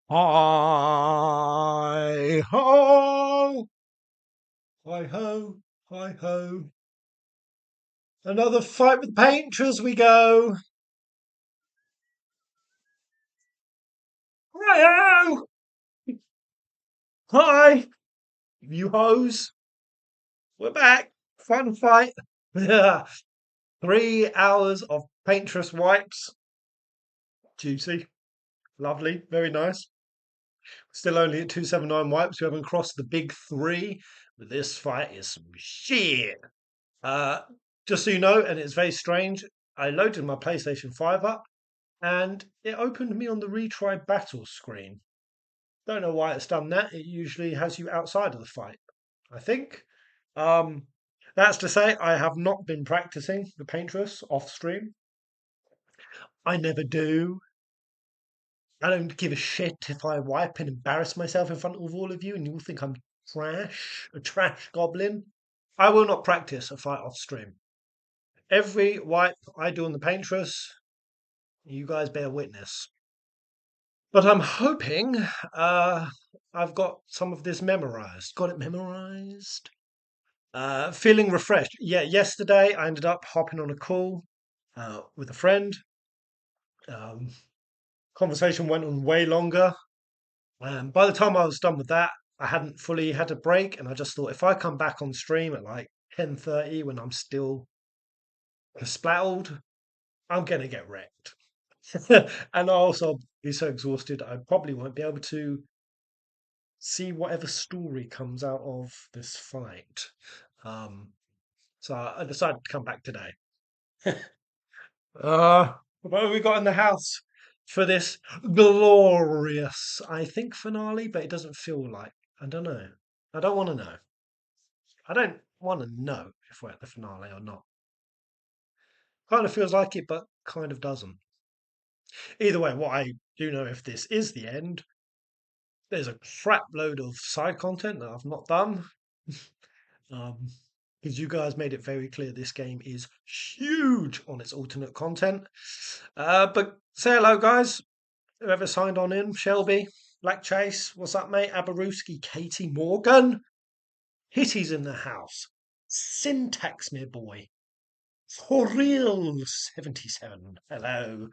Hi ho, hi ho, hi ho. Another fight with Paintress we go. Hi ho, hi, you hoes. We're back. Fun fight. Yeah. 3 hours of Paintress wipes. Juicy. Lovely. Very nice. Still only at 279 wipes. We haven't crossed the big three. But this fight is some shit. Uh, just so you know, and it's very strange, I loaded my PlayStation 5 up and it opened me on the retry battle screen. Don't know why it's done that. It usually has you outside of the fight, I think. Um, that's to say, I have not been practicing the Paintress off stream. I never do. I don't give a shit if I wipe and embarrass myself in front of all of you and you all think I'm trash, a trash goblin. I will not practice a fight off stream. Every wipe I do on the Paintress, you guys bear witness. But I'm hoping I've got some of this memorized. Got it memorized? Feeling refreshed. Yeah, yesterday I ended up hopping on a call with a friend. Um, Conversation went on way longer. And by the time I was done with that, I hadn't fully had a break. And I just thought if I come back on stream at like 10:30 when I'm still splattled, I'm going to get wrecked. And I'll also be so exhausted, I probably won't be able to see whatever story comes out of this fight. Um, so I decided to come back today. What have we got in the house for this glorious, I think, finale? But it doesn't feel like. I don't know. I don't want to know. I don't want to know if we're at the finale or not. Kind of feels like it, but kind of doesn't. Either way, what I do know if this is the end, there's a crap load of side content that I've not done. Um, because you guys made it very clear this game is huge on its alternate content. But say hello, guys. Whoever signed on in, Shelby, Black Chase, what's up, mate? Abaruski, Katie Morgan, Hitty's in the house. Syntax, me boy. For real, 77. Hello,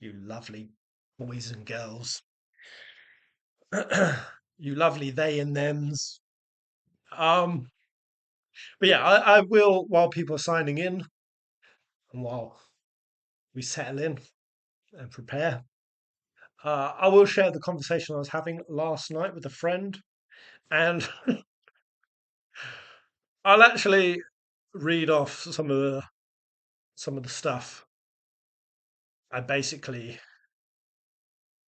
you lovely boys and girls. You lovely they and thems. Um, but yeah, I will, while people are signing in and while we settle in and prepare, I will share the conversation I was having last night with a friend, and I'll actually read off some of the stuff I basically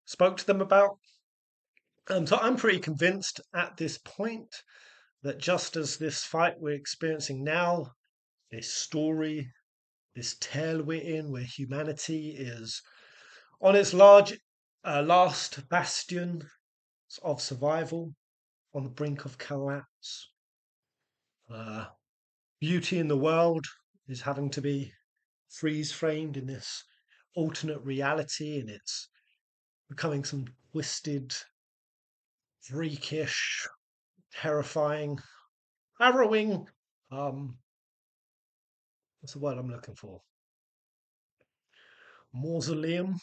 spoke to them about. So I'm pretty convinced at this point that just as this fight we're experiencing now, this story, this tale we're in, where humanity is on its last bastion of survival, on the brink of collapse. Uh, Beauty in the world is having to be freeze framed in this alternate reality, and it's becoming some twisted, freakish, terrifying, harrowing. Um, what's the word I'm looking for? Mausoleum,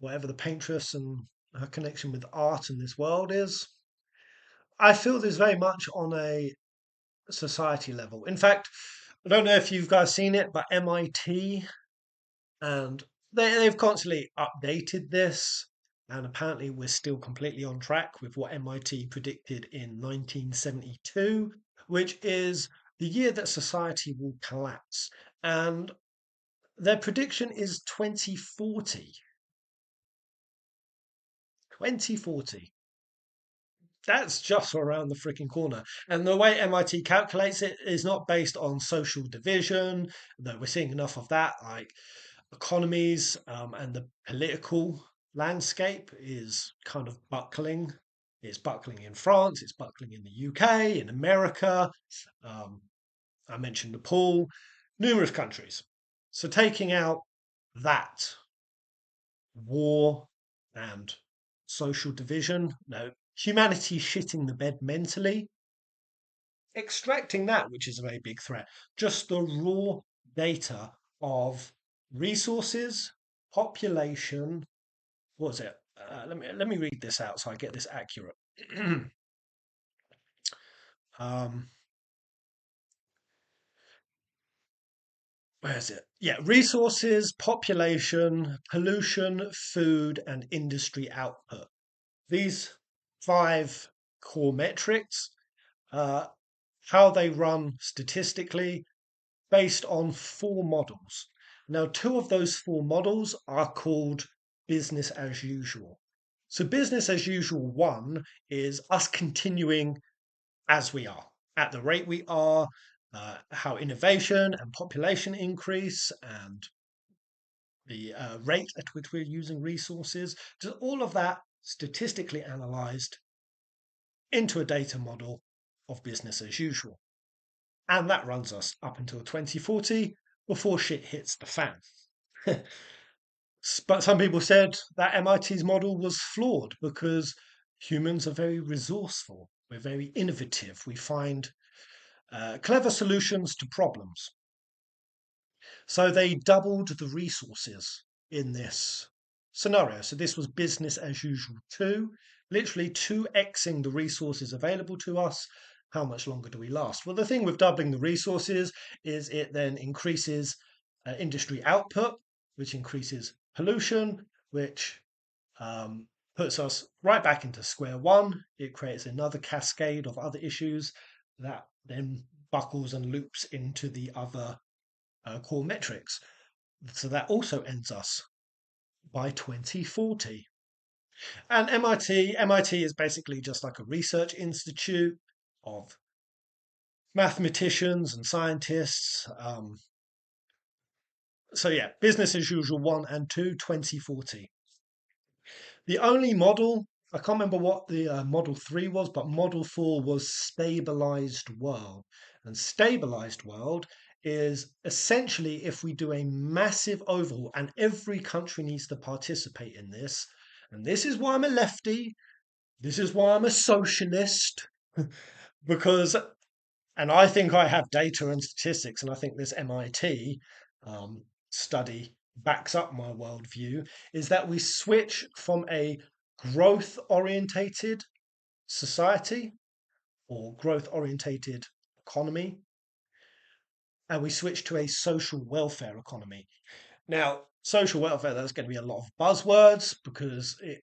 whatever the paintress and her connection with art in this world is. I feel this very much on a society level. In fact, I don't know if you've guys seen it, but MIT and they've constantly updated this. And apparently, we're still completely on track with what MIT predicted in 1972, which is the year that society will collapse. And their prediction is 2040. 2040. That's just around the freaking corner. And the way MIT calculates it is not based on social division, though we're seeing enough of that, like economies and the political landscape is kind of buckling. It's buckling in France, it's buckling in the UK, in America. Um, I mentioned Nepal, numerous countries. So taking out that war and social division, no, humanity shitting the bed mentally, extracting that, which is a very big threat, just the raw data of resources, population. What was it? Let me read this out so I get this accurate. um, where is it? Yeah, resources, population, pollution, food, and industry output. These five core metrics, uh, how they run statistically, based on four models. Now, two of those four models are called business as usual. So, business as usual one is us continuing as we are, at the rate we are, how innovation and population increase, and the rate at which we're using resources, just all of that statistically analyzed into a data model of business as usual. And that runs us up until 2040 before shit hits the fan. But some people said that MIT's model was flawed because humans are very resourceful, we're very innovative, we find clever solutions to problems. So they doubled the resources in this scenario. So this was business as usual 2, literally 2xing the resources available to us. How much longer do we last? Well, the thing with doubling the resources is it then increases industry output, which increases pollution, which puts us right back into square one. It creates another cascade of other issues that then buckles and loops into the other core metrics. So that also ends us by 2040. And MIT is basically just like a research institute of mathematicians and scientists. So yeah, business as usual 1 and 2, 2040. The only model, I can't remember what the model 3 was, but model 4 was stabilized world. And stabilized world is essentially if we do a massive overhaul, and every country needs to participate in this. And this is why I'm a lefty. This is why I'm a socialist. Because, and I think I have data and statistics, and I think this MIT study backs up my worldview, is that we switch from a growth orientated society or growth orientated economy, and we switch to a social welfare economy. Now, social welfare, there's going to be a lot of buzzwords because it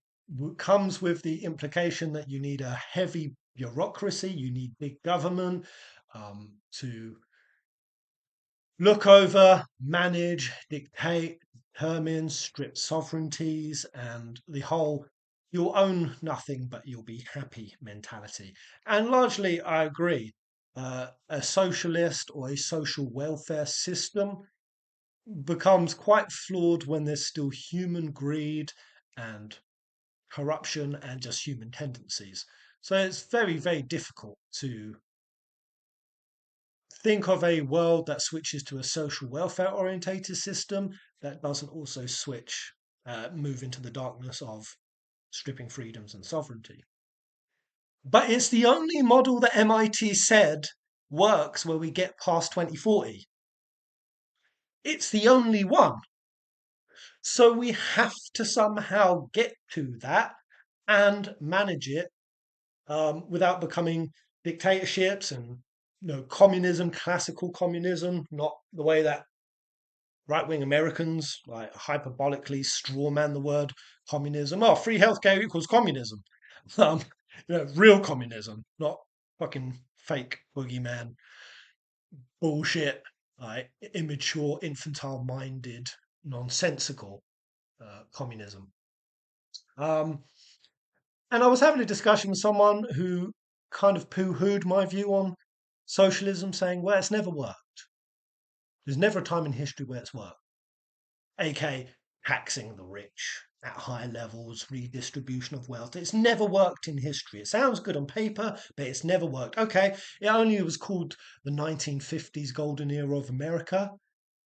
comes with the implication that you need a heavy bureaucracy, you need big government to look over, manage, dictate, determine, strip sovereignties, and the whole you'll own nothing but you'll be happy mentality. And largely, I agree. A socialist or a social welfare system becomes quite flawed when there's still human greed and corruption and just human tendencies. So it's very, very difficult to think of a world that switches to a social welfare orientated system that doesn't also move into the darkness of stripping freedoms and sovereignty. But it's the only model that MIT said works where we get past 2040. It's the only one. So we have to somehow get to that and manage it without becoming dictatorships and communism, classical communism, not the way that right-wing Americans like hyperbolically strawman the word communism. Oh, free healthcare equals communism. Um, real communism, not fucking fake boogeyman bullshit, like immature, infantile-minded, nonsensical communism. Um, and I was having a discussion with someone who kind of poo-hooed my view on socialism, saying, well, it's never worked. There's never a time in history where it's worked. aka taxing the rich at high levels, redistribution of wealth. It's never worked in history. It sounds good on paper, but it's never worked. Okay, it only was called the 1950s golden era of America.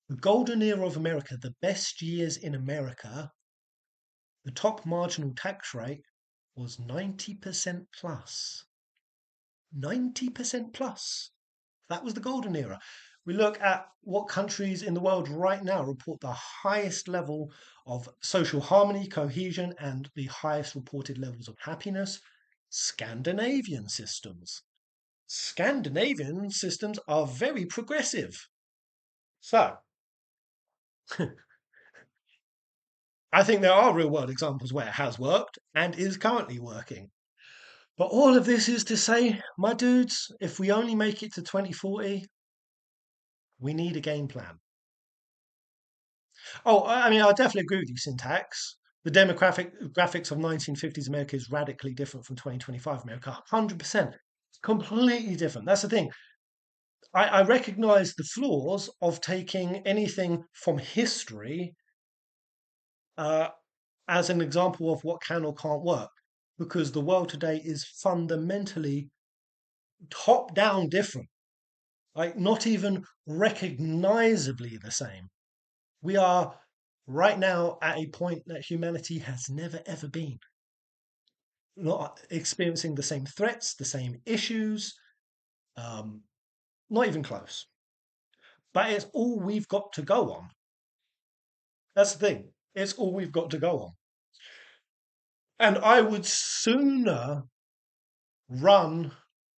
The golden era of America, the best years in America, the top marginal tax rate was 90% plus. 90% plus. That was the golden era. We look at what countries in the world right now report the highest level of social harmony, cohesion, and the highest reported levels of happiness. Scandinavian systems. Scandinavian systems are very progressive. So, I think there are real world examples where it has worked and is currently working. But all of this is to say, my dudes, if we only make it to 2040, we need a game plan. Oh, I mean, I definitely agree with you, Syntax. The demographic graphics of 1950s America is radically different from 2025 America. 100%. Completely different. That's the thing. I recognize the flaws of taking anything from history uh, as an example of what can or can't work, because the world today is fundamentally top down different, like not even recognizably the same. We are right now at a point that humanity has never ever been. Not experiencing the same threats, the same issues, um, not even close. But it's all we've got to go on. That's the thing. It's all we've got to go on. And I would sooner run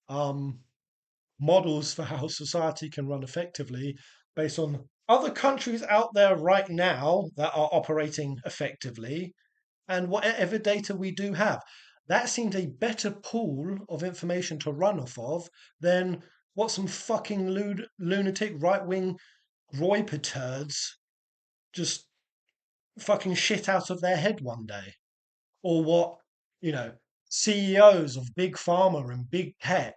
um, models for how society can run effectively based on other countries out there right now that are operating effectively and whatever data we do have. That seems a better pool of information to run off of than what some fucking lunatic right wing groiper turds just fucking shit out of their head one day. Or what, you know, CEOs of big pharma and big tech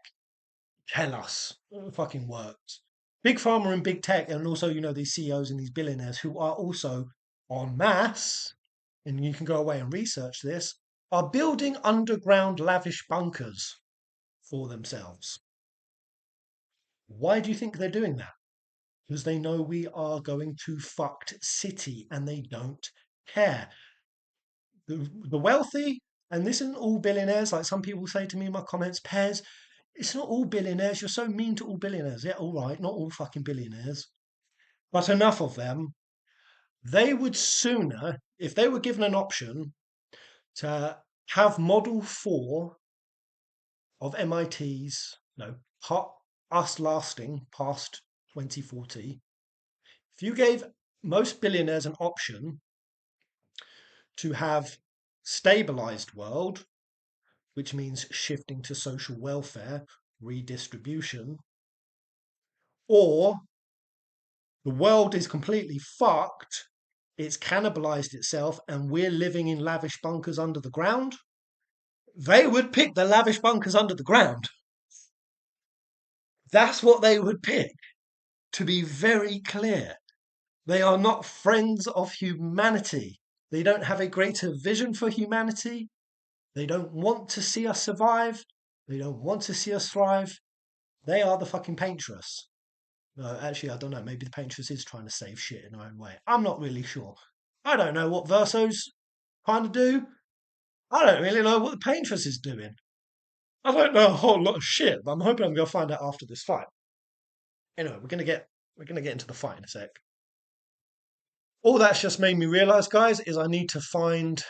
tell us fucking works. Big pharma and big tech, and also, these CEOs and these billionaires who are also en masse, and you can go away and research this, are building underground lavish bunkers for themselves. Why do you think they're doing that? Because they know we are going to fucked city and they don't care. The wealthy, and this isn't all billionaires, like some people say to me in my comments, Pez, it's not all billionaires. You're so mean to all billionaires. Yeah, all right, not all fucking billionaires, but enough of them. They would sooner, if they were given an option to have Model 4 of MIT's, us lasting past 2040, if you gave most billionaires an option to have stabilized world, which means shifting to social welfare, redistribution, or the world is completely fucked, it's cannibalized itself, and we're living in lavish bunkers under the ground, they would pick the lavish bunkers under the ground. That's what they would pick, to be very clear. They are not friends of humanity. They don't have a greater vision for humanity. They don't want to see us survive. They don't want to see us thrive. They are the fucking Paintress. Actually, I don't know. Maybe the Paintress is trying to save shit in her own way. I'm not really sure. I don't know what Verso's trying to do. I don't really know what the Paintress is doing. I don't know a whole lot of shit, but I'm hoping I'm going to find out after this fight. Anyway, we're gonna get into the fight in a sec. All that's just made me realise, guys, is I need to find,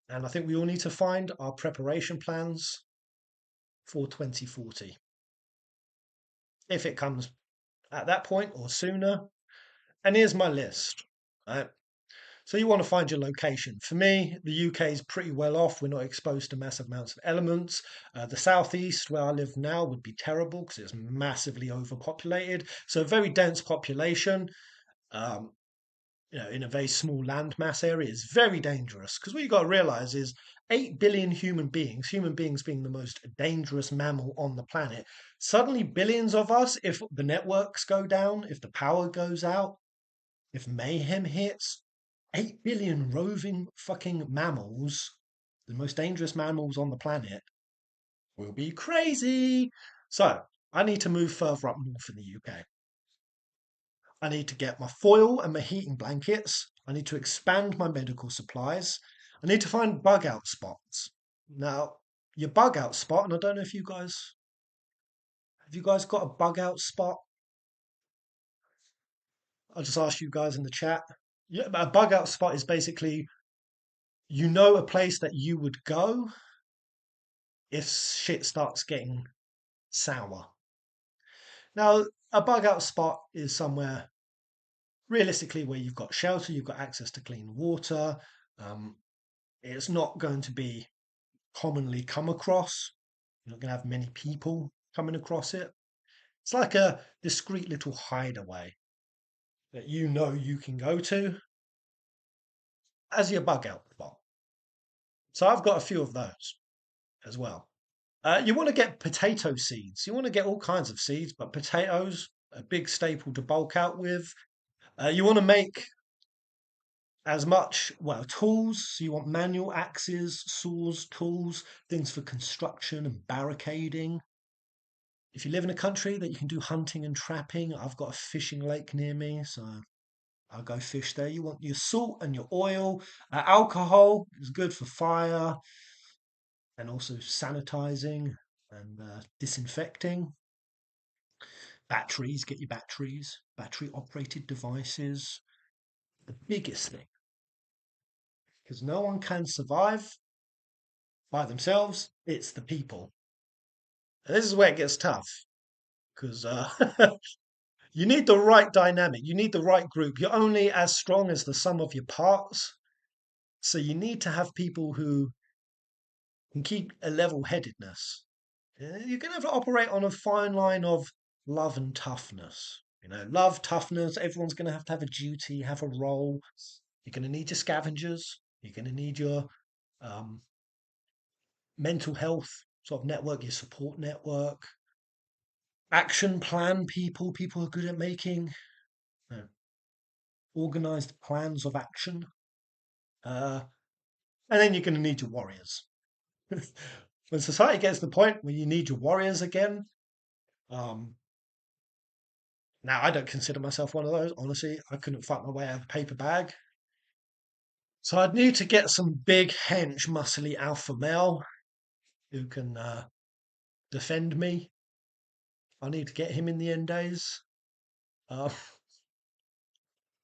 and I think we all need to find our preparation plans for 2040. If it comes at that point or sooner. And here's my list. Right? So you want to find your location. For me, the UK is pretty well off. We're not exposed to massive amounts of elements. The southeast, where I live now, would be terrible because it's massively overpopulated. So a very dense population, um, in a very small landmass area, is very dangerous. Because what you got to realize is 8 billion human beings being the most dangerous mammal on the planet. Suddenly, billions of us, if the networks go down, if the power goes out, if mayhem hits, 8 billion roving fucking mammals, the most dangerous mammals on the planet, will be crazy. So, I need to move further up north in the UK. I need to get my foil and my heating blankets. I need to expand my medical supplies. I need to find bug out spots. Now, your bug out spot, and I don't know if you guys have you guys got a bug out spot? I'll just ask you guys in the chat. Yeah, a bug out spot is basically a place that you would go if shit starts getting sour. Now, a bug out spot is somewhere realistically where you've got shelter, you've got access to clean water. Um, it's not going to be commonly come across. You're not going to have many people coming across it. It's like a discreet little hideaway that you can go to as your bug out spot. So I've got a few of those as well. You want to get potato seeds. You want to get all kinds of seeds, but potatoes, a big staple to bulk out with. You want to make as much, well, tools. So you want manual axes, saws, tools, things for construction and barricading. If you live in a country that you can do hunting and trapping, I've got a fishing lake near me, so I'll go fish there. You want your salt and your oil. Alcohol is good for fire and also sanitizing and disinfecting. Batteries, get your batteries, battery operated devices. The biggest thing, because no one can survive by themselves, it's the people. And this is where it gets tough because you need the right dynamic, you need the right group. You're only as strong as the sum of your parts. So you need to have people who can keep a level headedness. You're going to have to operate on a fine line of love and toughness. Love, toughness, everyone's going to have a duty, have a role. You're going to need your scavengers. You're going to need your um, mental health sort of network, your support network, action plan people who are good at making uh, organized plans of action. Uh, and then you're going to need your warriors. When society gets to the point where you need your warriors again, um, now I don't consider myself one of those. Honestly, I couldn't fight my way out of a paper bag. So I'd need to get some big, hench, muscly alpha male who can defend me. I need to get him in the end days. Uh,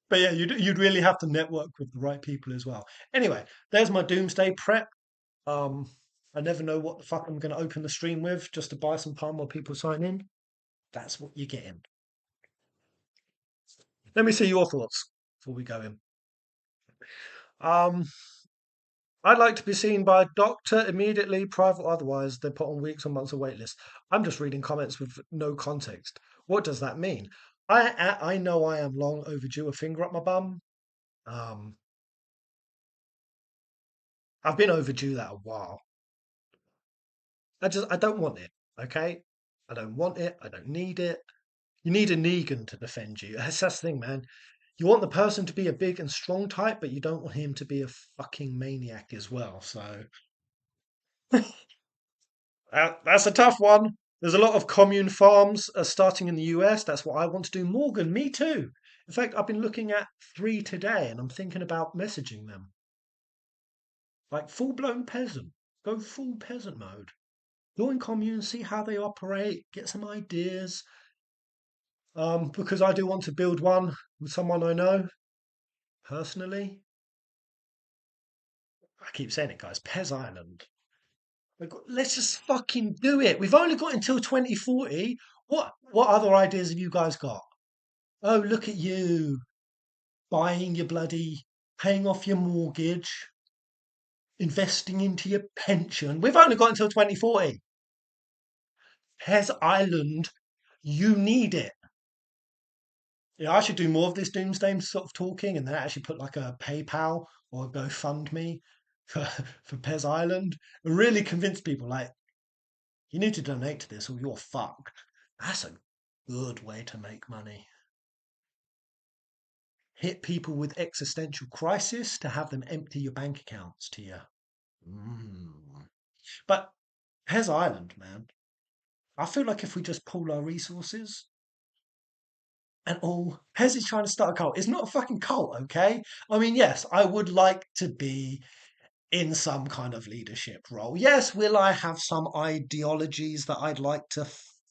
but yeah, you'd really have to network with the right people as well. Anyway, there's my Doomsday prep. Um, I never know what the fuck I'm going to open the stream with just to buy some time while people sign in. That's what you're getting. Let me see your thoughts before we go in. Um, I'd like to be seen by a doctor immediately, private or otherwise. They put on weeks or months of wait list. I'm just reading comments with no context. What does that mean? I know I am long overdue a finger up my bum. Um, I've been overdue that a while. I don't want it. Okay, I don't want it. I don't need it. You need a Negan to defend you. That's the thing, man. You want the person to be a big and strong type, but you don't want him to be a fucking maniac as well. So that's a tough one. There's a lot of commune farms starting in the US. That's what I want to do. Morgan, me too. In fact, I've been looking at 3 today and I'm thinking about messaging them. Like full blown peasant. Go full peasant mode. Join communes, see how they operate, get some ideas. Because I do want to build one with someone I know personally. I keep saying it, guys. Pez Island. Let's just fucking do it. We've only got until 2040. What other ideas have you guys got? Oh, look at you buying your paying off your mortgage, investing into your pension. We've only got until 2040. Pez Island, you need it. Yeah, I should do more of this doomsday sort of talking and then actually put like a PayPal or a GoFundMe for, for Pez Island and really convince people like, you need to donate to this or you're fucked. That's a good way to make money. Hit people with existential crisis to have them empty your bank accounts to you. Mm. But Pez Island, man, I feel like if we just pool our resources and all, Pez is trying to start a cult. It's not a fucking cult, okay? I mean, yes, I would like to be in some kind of leadership role. Yes, will I have some ideologies that I'd like to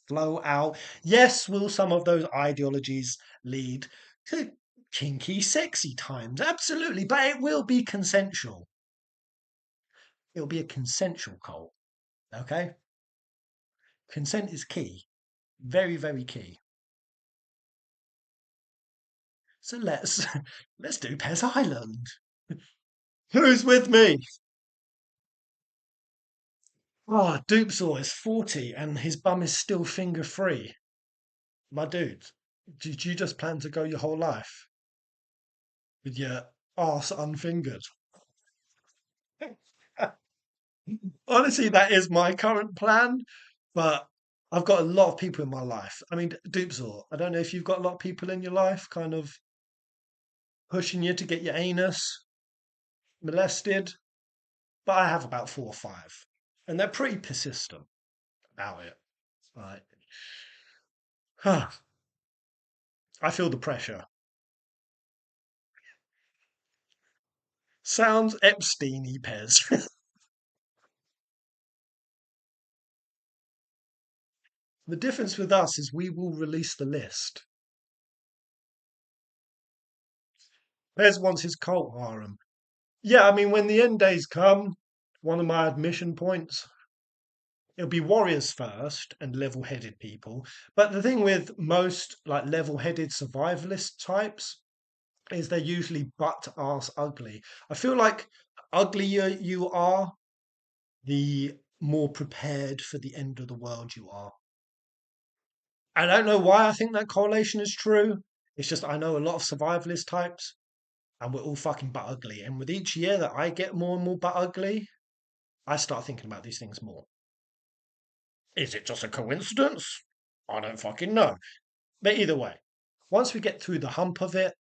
flow out? Yes, will some of those ideologies lead to kinky, sexy times? Absolutely, but it will be consensual. It'll be a consensual cult, okay? Consent is key. Very, very key. So let's let's do Pez Island. Who's with me? Ah, oh, Doopsor is 40 and his bum is still finger free. My dude, did you just plan to go your whole life with your arse unfingered? Honestly, that is my current plan, but I've got a lot of people in my life. I mean, Doopsor, I don't know if you've got a lot of people in your life kind of pushing you to get your anus molested, but I have about 4 or 5, and they're pretty persistent about it. Right. I feel the pressure. Sounds Epstein-y, Pez. The difference with us is we will release the list. Pez wants his cult harem. Yeah, I mean, when the end days come, one of my admission points, it'll be warriors first and level-headed people. But the thing with most like level-headed survivalist types is they're usually butt-ass ugly. I feel like uglier you are, the more prepared for the end of the world you are. I don't know why I think that correlation is true. It's just I know a lot of survivalist types, and we're all fucking butt ugly. And with each year that I get more and more butt ugly, I start thinking about these things more. Is it just a coincidence? I don't fucking know. But either way, once we get through the hump of it,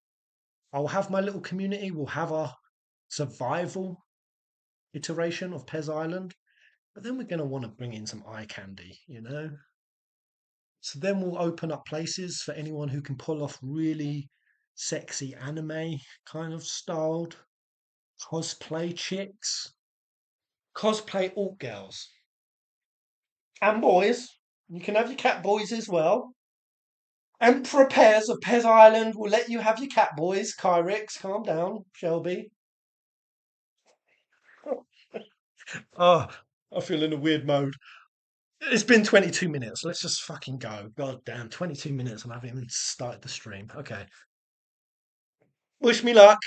I'll have my little community. We'll have our survival iteration of Pez Island. But then we're going to want to bring in some eye candy, you know? So then we'll open up places for anyone who can pull off really sexy anime kind of styled cosplay chicks, cosplay alt girls, and boys. You can have your cat boys as well. Emperor Pez of Pez Island will let you have your cat boys. Kyrix, calm down. Shelby. Oh, I feel in a weird mode. It's been 22 minutes. Let's just fucking go. God damn, 22 minutes and I haven't even started the stream. Okay. Wish me luck.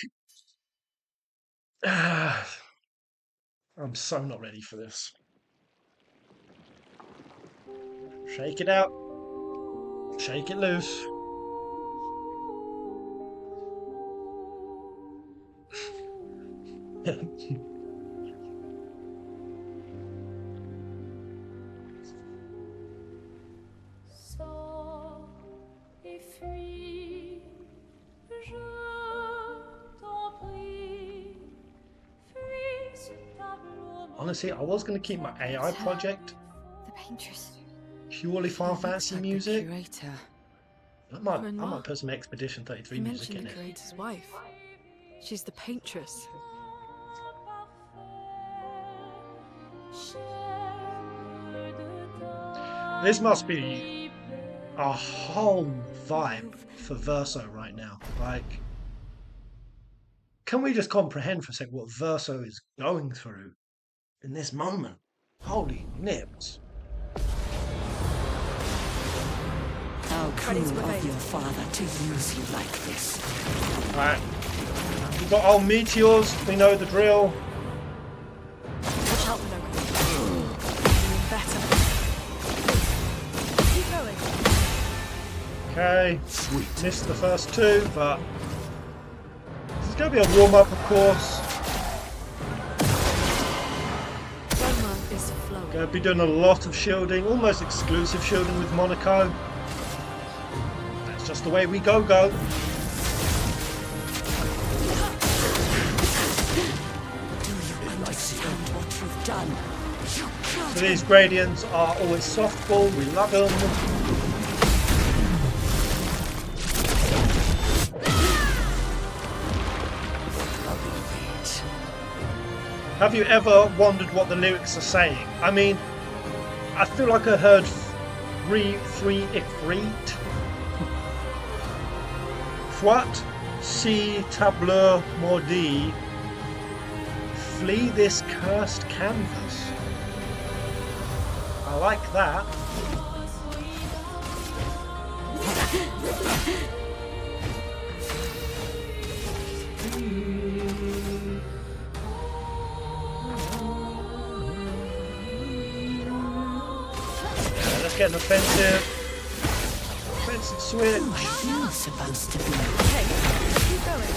I'm so not ready for this. Shake it out. Shake it loose. Honestly, I was going to keep my AI project the Paintress purely Final Fantasy like music. Curator. I might put some Expedition 33 music in the it. Curator's wife. She's the Paintress. This must be a whole vibe for Verso right now. Like, can we just comprehend for a second what Verso is going through in this moment? Holy nips. How cruel of your father to use you like this. Alright. We've got old meteors, we know the drill. Watch out, Minogue. Doing better. Keep going. Okay. Missed the first 2, but this is going to be a warm-up, of course. Renoir is flowing. Going to be doing a lot of shielding, almost exclusive shielding with Monaco. That's just the way we go. Do you understand what you've done? So these gradients are always softball, we love them. Have you ever wondered what the lyrics are saying? I mean, I feel like I heard free ifrit. What? Si tableau maudit. Flee this cursed canvas. I like that. Yeah, let's get an offensive switch. You're supposed to be. Hey, keep going.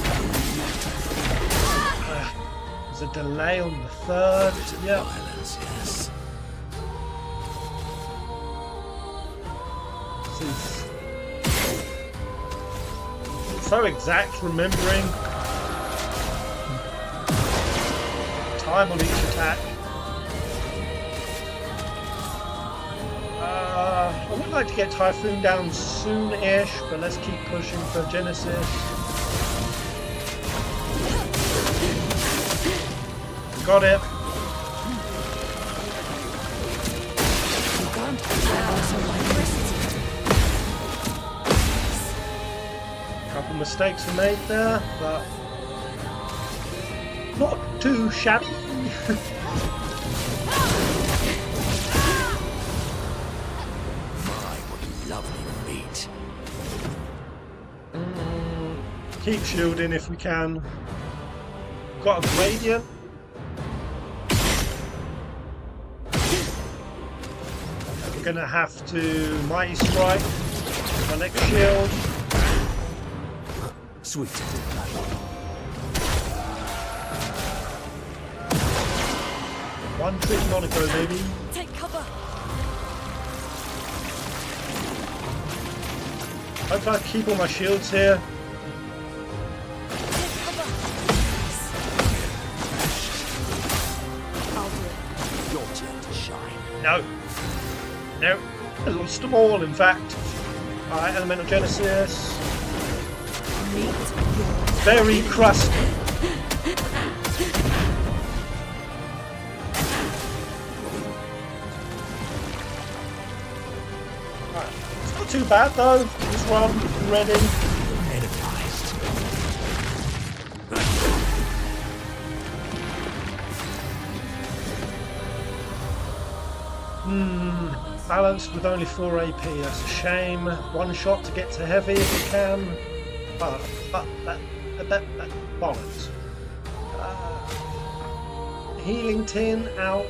There's a delay on the third. Yeah. Violence, yes. So exact, remembering time on each attack. I would like to get Typhoon down soon-ish, but let's keep pushing for Genesis. Got it. Couple mistakes were made there, but not too shabby. Lovely meat. Keep shielding if we can. Got a gradient. We're gonna have to Mighty Strike. My next shield. Sweet. One trick Monaco, baby. Take cover. Hopefully I keep all my shields here. Take cover. I'll do it. Your turn to shine. No. No. I lost them all, in fact. Alright, Elemental Genesis. Meet your Very crusty. Alright. It's not too bad though. This run, ready. Energized. Balanced with only 4 AP. That's a shame. One shot to get to heavy if we can. But bollocks. Healing tin out.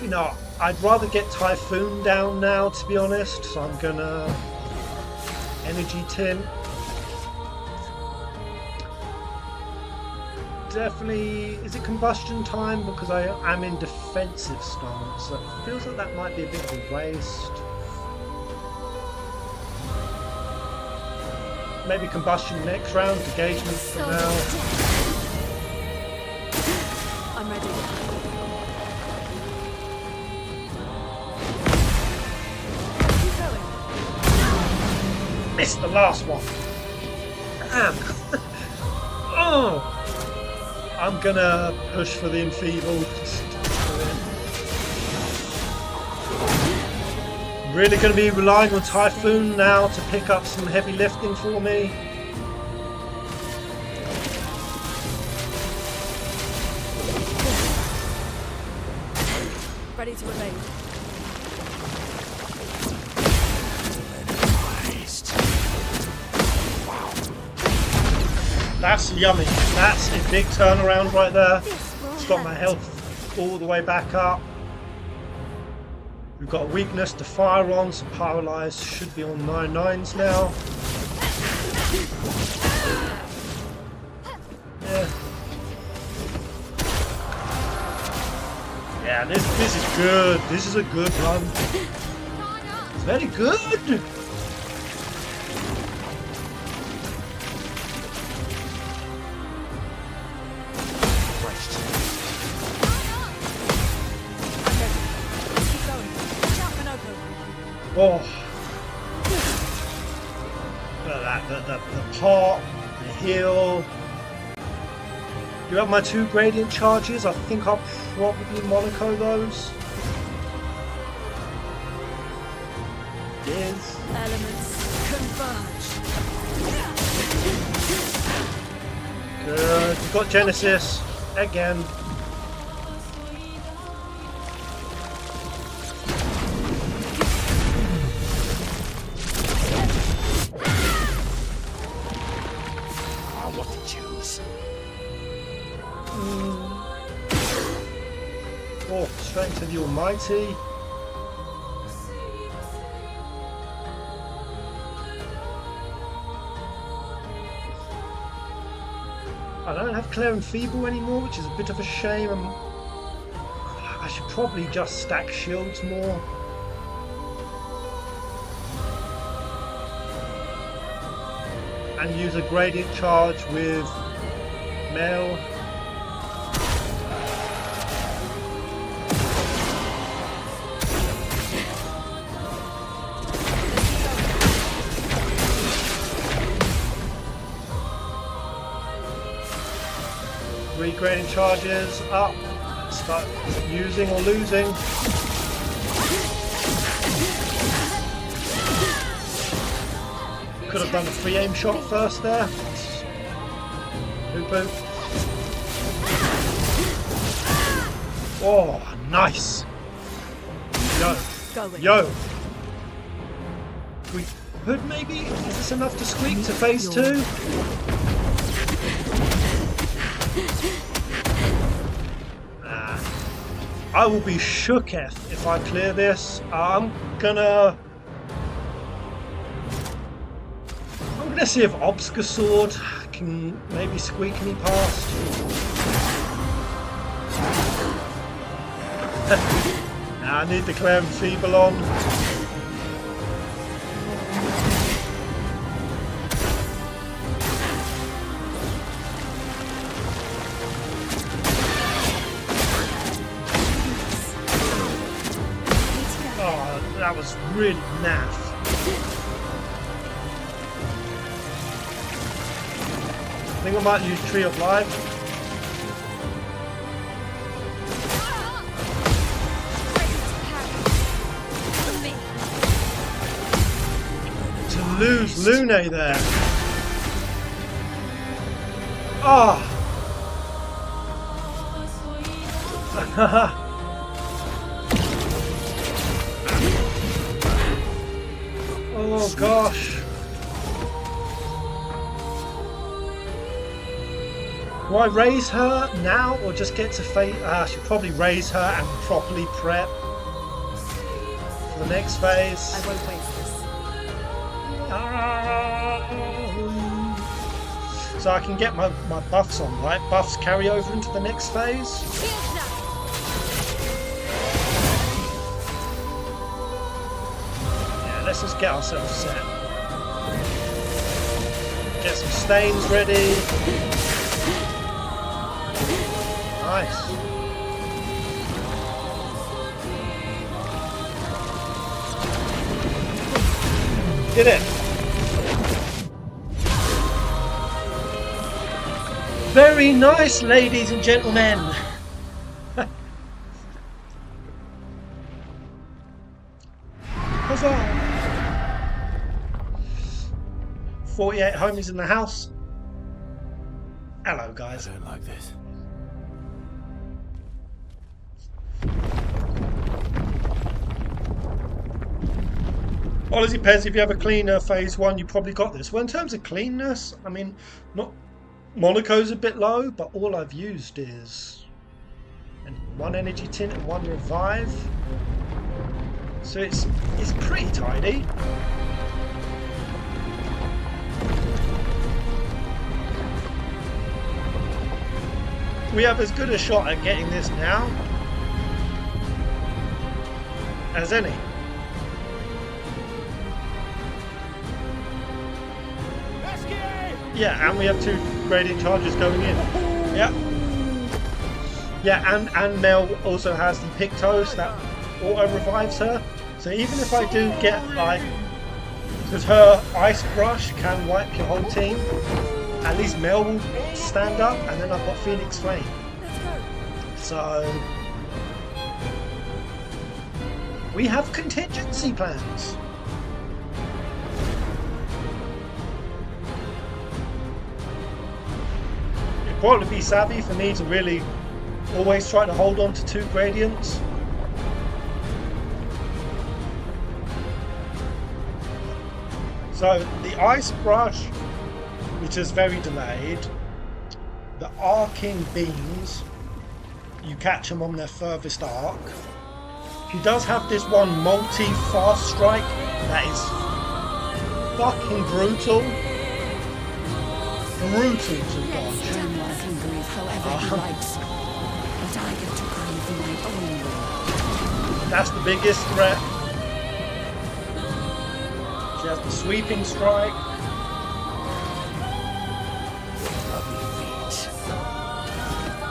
You know, I'd rather get Typhoon down now, to be honest. So I'm gonna energy tin. Definitely, is it combustion time? Because I am in defensive stance, so it feels like that might be a bit of a waste. Maybe combustion next round, engagement for now. I'm ready. Keep going. Missed the last one. Damn. Oh. I'm gonna push for the enfeebled. Really gonna be relying on Typhoon now to pick up some heavy lifting for me. Ready to evade. That's yummy. That's a big turnaround right there. It's got my health all the way back up. We've got a weakness to fire on, so paralyzed should be on 9/9s now. Yeah. Yeah, this is good. This is a good run. It's very good. Oh, look at that, the pot, the heal, You have my 2 gradient charges. I think I'll probably Monaco those. Yes. Elements converge. Good. We've got Genesis again. What to choose? Oh, strength of the Almighty. I don't have Clair and Feeble anymore, which is a bit of a shame. I should probably just stack shields more. And use a gradient charge with Mel. Gradient charges up. Start using or losing. Could have done a free aim shot first there. Poo-poo. Oh, nice. Yo. We could maybe. Is this enough to squeak to phase 2? I will be shooketh if I clear this. I'm gonna see if Obscur Sword can maybe squeak me past. I need the Clair and Feeble on. That was really naff. I think I might use Tree of Life. To lose Lune there. Ah. Oh. Oh gosh. Do I raise her now or just get to fate? I should probably raise her and properly prep for the next phase. I won't waste this. So I can get my buffs on, right? Buffs carry over into the next phase. Let's just get ourselves set. Get some stains ready. Nice. Did it. Very nice, ladies and gentlemen. Huzzah. 48 homies in the house. Hello, guys. I don't like this. Honestly, Pez, if you have a cleaner phase 1, you probably got this. Well, in terms of cleanness, I mean, not Monaco's a bit low, but all I've used is 1 energy tint and 1 revive. So it's pretty tidy. We have as good a shot at getting this now as any. Yeah, and we have 2 gradient charges going in. Yeah. Yeah, and Mel also has the Pictos that auto revives her. So even if I do get like, because her Ice Brush can wipe your whole team. at least Mel will stand up, and then I've got Phoenix Flame. Let's go. So we have contingency plans. It'd probably be savvy for me to really always try to hold on to 2 gradients. So the ice brush, which is very delayed, the arcing beams, you catch them on their furthest arc. He does have this one multi-fast strike that is fucking brutal. Brutal to dodge. Renoir can breathe however he likes, but I get to breathe my own way. That's the biggest threat. She has the sweeping strike.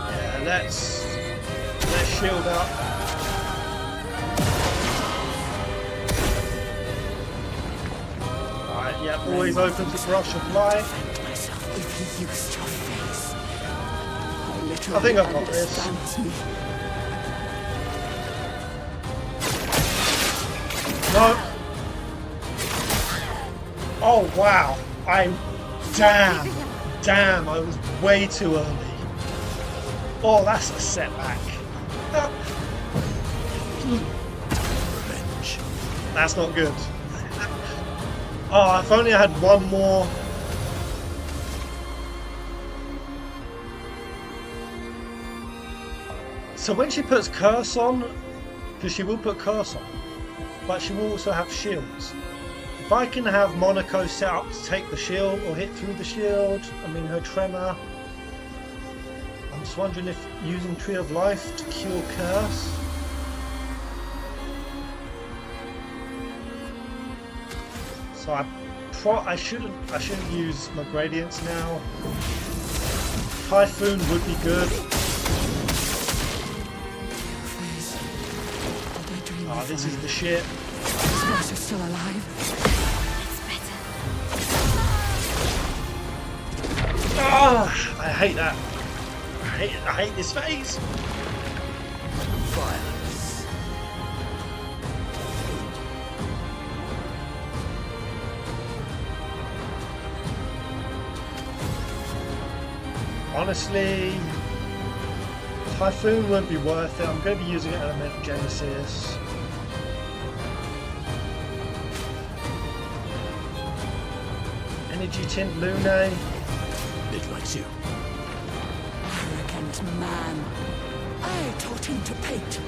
Yeah, let's shield up. Alright, yeah, always opens the brush of light. Myself if he used your face. I think I've got this. No. Oh wow. Damn, I was way too early. Oh, that's a setback. Revenge. That's not good. Oh, if only I had one more. So when she puts curse on, because she will put curse on, but she will also have shields. If I can have Monaco set up to take the shield or hit through the shield, I mean her tremor. I'm just wondering if using Tree of Life to cure curse. So I shouldn't use my gradients now. Typhoon would be good. Oh, this is the shit. These guys are still alive. Ah, I hate that. I hate this phase. Violence. Honestly, Typhoon won't be worth it. I'm going to be using Elemental Genesis. Energy Tint Lune. It likes you. Arrogant man. I taught him to paint.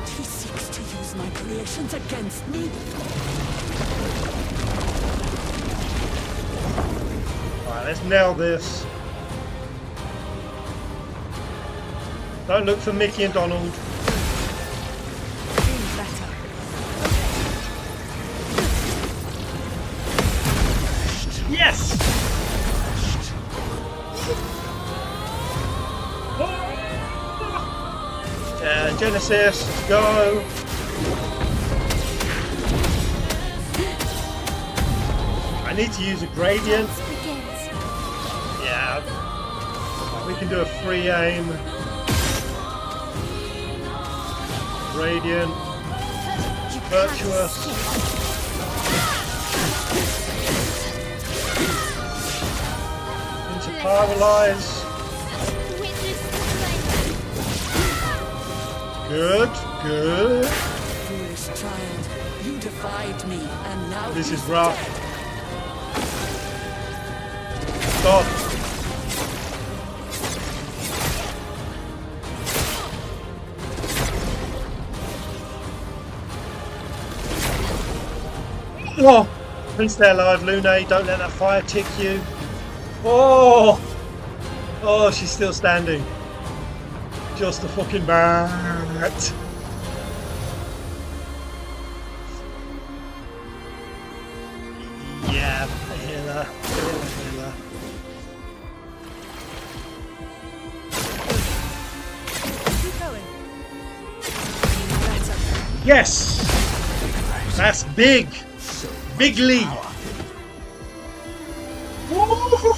He seeks to use my creations against me. Alright, let's nail this. Don't look for Mickey and Donald. Yes! Genesis, go! I need to use a gradient. Yeah. We can do a free aim. Radiant. Virtuous. Into paralyze. Good, good. Foolish child, you defied me, and now This is he's rough. dead. Stop. Whoa! Please stay alive, Lune. Don't let that fire tick you. Oh! Oh, she's still standing. Just a fucking bat. Yeah, healer. Healer. Keep going. Yes! That's big! Bigly! Woo!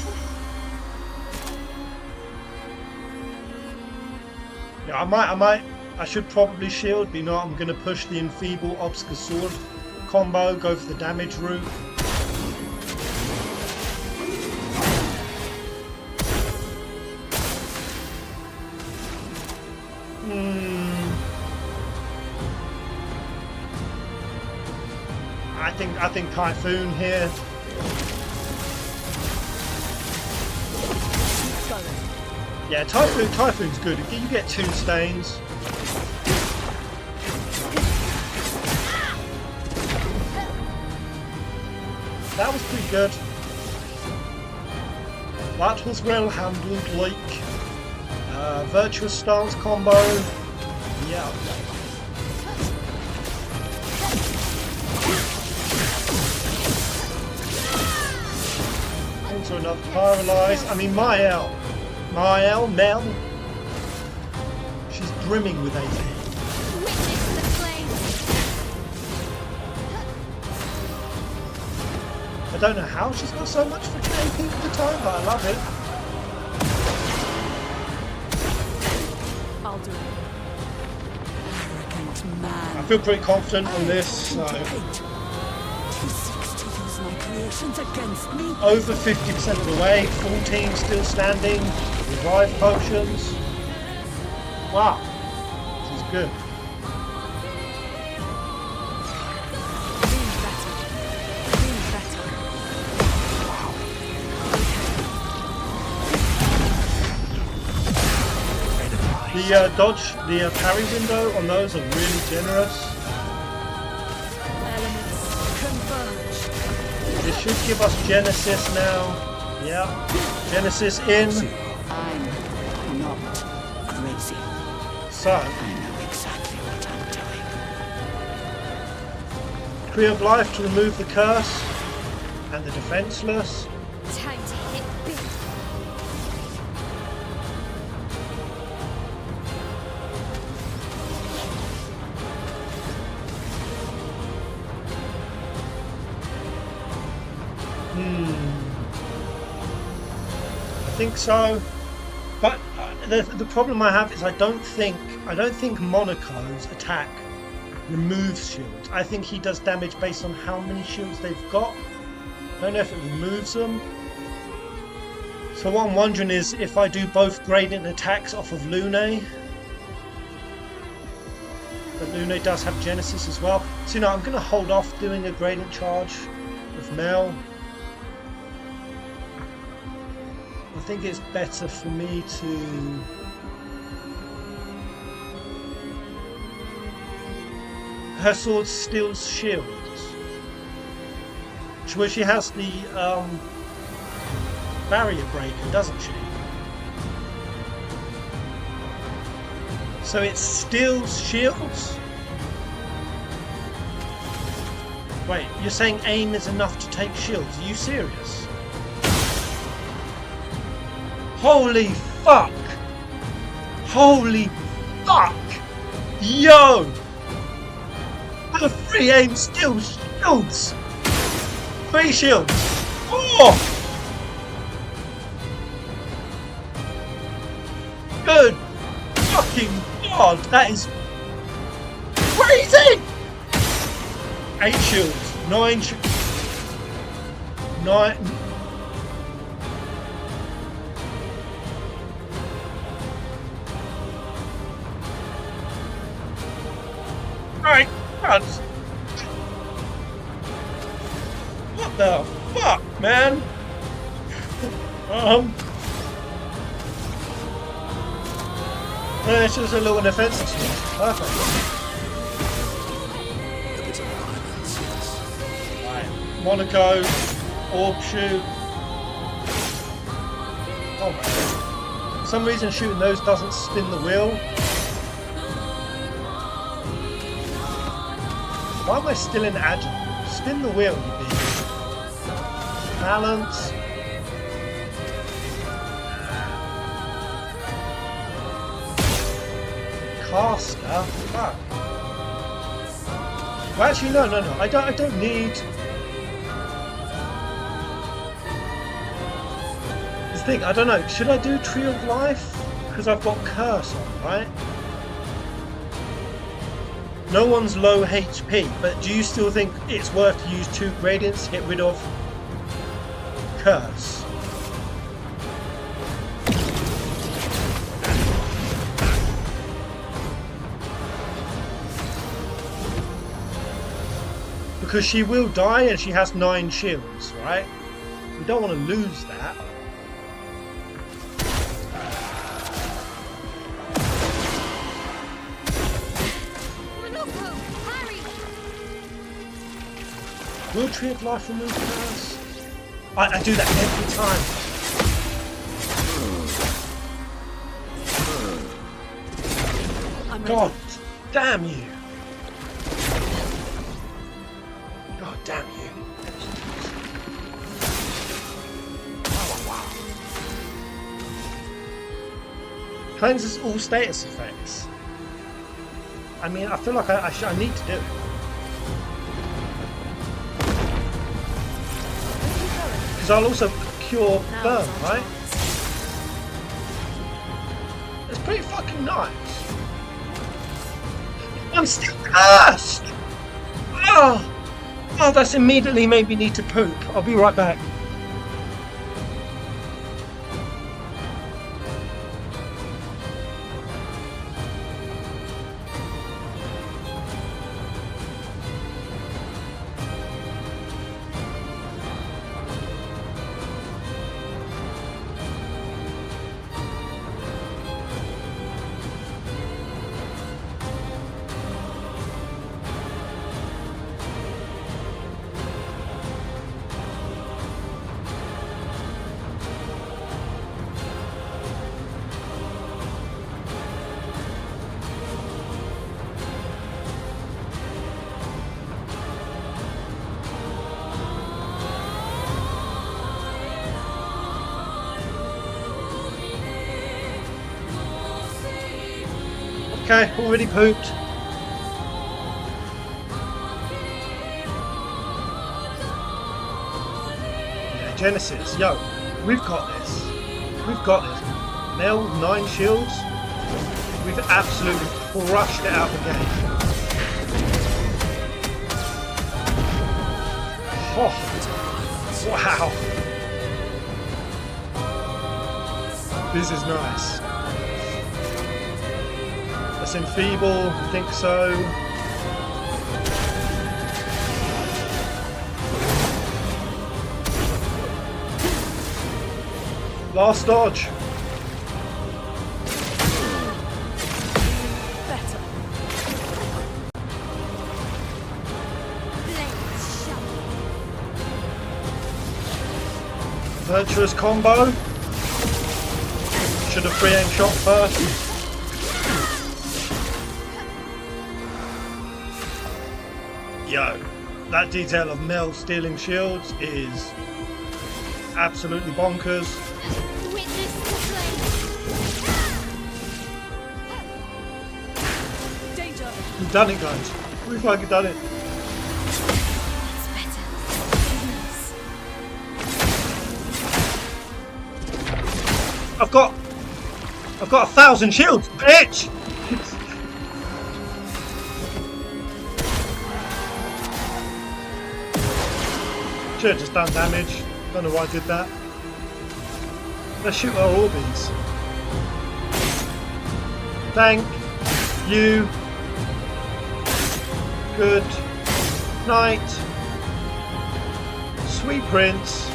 Yeah, I should probably shield, but you know what, I'm going to push the enfeeble obscure sword combo, go for the damage route. I think Typhoon here. Yeah, Typhoon's good. You get 2 stains. That was pretty good. That was well handled, like virtuous stance combo. Yeah. Also another paralyze. I mean, Mel. She's brimming with AP. I don't know how she's got so much freaking AP at the time, but I love it. I'll do it. Arrogant man. I feel pretty confident on this, so He seeks to use my creations against me. over 50% of the way, full team still standing, revive potions. Wow, this is good. The dodge, the parry window on those are really generous. Elements converge. This should give us Genesis now. Yeah, Genesis in. I'm not crazy. So, I know exactly what I'm doing. Tree of Life to remove the curse and the defenseless. Time to hit big. I think so, but the problem I have is I don't think Monaco's attack removes shields. I think he does damage based on how many shields they've got. I don't know if it removes them. So what I'm wondering is if I do both gradient attacks off of Lune. But Lune does have Genesis as well. So you know, I'm going to hold off doing a gradient charge with Mel. I think it's better for me to her sword steals shields, where she has the barrier breaker, doesn't she? So it steals shields? Wait, you're saying aim is enough to take shields? Are you serious? Holy fuck! Holy fuck! Yo! The free aim still shields! 3 shields! Oh! Good fucking god! That is crazy! 8 shields. 9 shields. 9. Right, what the fuck, man? It's just a little defensive sword. Perfect. Right, Monaco, orb shoot. Oh my god. For some reason shooting those doesn't spin the wheel. Why am I still in agile? Spin the wheel, you beat. Balance. Caster. Fuck. Well, actually, no. I don't need. This thing, I don't know. Should I do Tree of Life? Because I've got Curse on, right? No one's low HP, but do you still think it's worth to use 2 gradients to get rid of Curse? Because she will die and she has 9 shields, right? We don't want to lose that. Will Tree of Life remove Curse? I do that every time. God damn you. God damn you. Cleanses all status effects. I mean, I feel like I need to do it. Because I'll also cure burn, right? It's pretty fucking nice. I'm still cursed! Oh, that's immediately made me need to poop. I'll be right back. Okay, already pooped. Yeah, Genesis, yo, we've got this. We've got this. Mel with 9 shields. We've absolutely crushed it out the game. Oh, wow. This is nice. Enfeeble, I think so. Last dodge. Better. Virtuous combo. Should have free aim shot first. Yo, that detail of Mel stealing shields is absolutely bonkers. Witness the flame. Danger. We've done it, guys. We've fucking done it. It's better. I've got 1,000 shields, bitch. Should have just done damage. Don't know why I did that. Let's shoot our Orbeez. Thank you. Good night. Sweet Prince.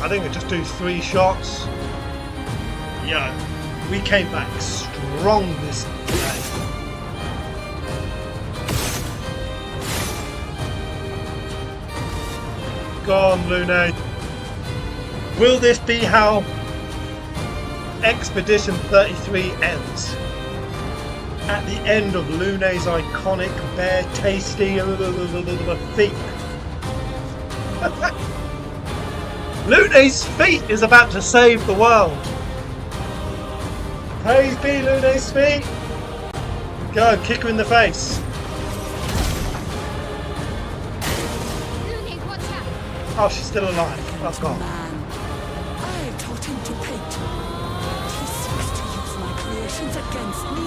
I think I just do 3 shots. Yo, we came back strong this day. Go on, Lune. Will this be how Expedition 33 ends? At the end of Lune's iconic bare tasty feat. Lune's feat is about to save the world. Praise be Lune's feat. Go, kick her in the face. Oh, she's still alive. That's gone. Man, I taught him to paint. He seeks to use my creations against me.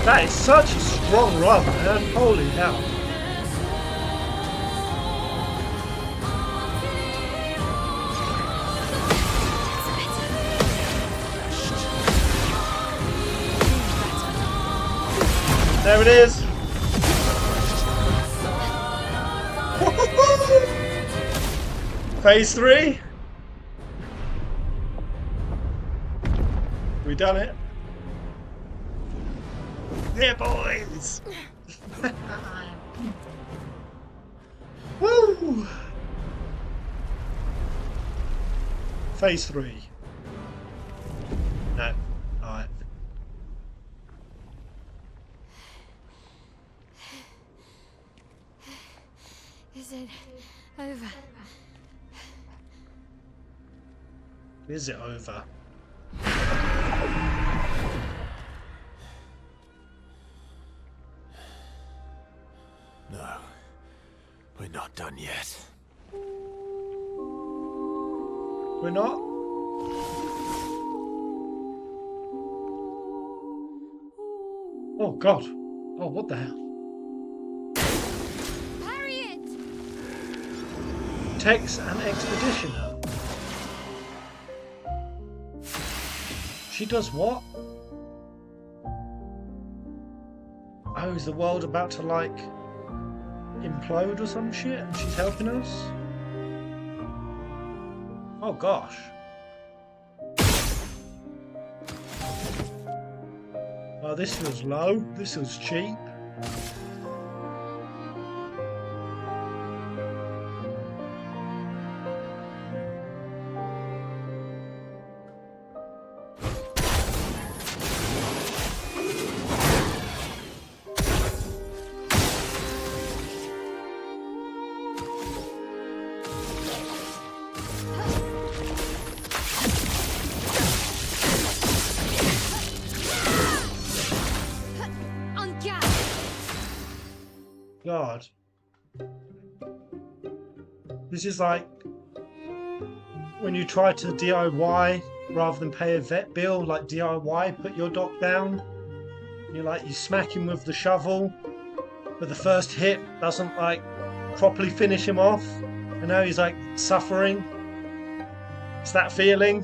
That is such a strong run, man. Holy hell. There it is. Phase 3. We done it. Yeah, boys. Woo. Phase 3. No. Alright. Is it over? Is it over? No, we're not done yet. We're not? Oh god. Oh, what the hell? Harriet! Tex and Expeditioner. She does what? Oh, is the world about to like implode or some shit and she's helping us? Oh gosh. Oh, this was low. This was cheap. On gas! God. This is like when you try to DIY rather than pay a vet bill, like DIY, put your doc down. You smack him with the shovel, but the first hit doesn't like properly finish him off, and now he's like suffering. It's that feeling.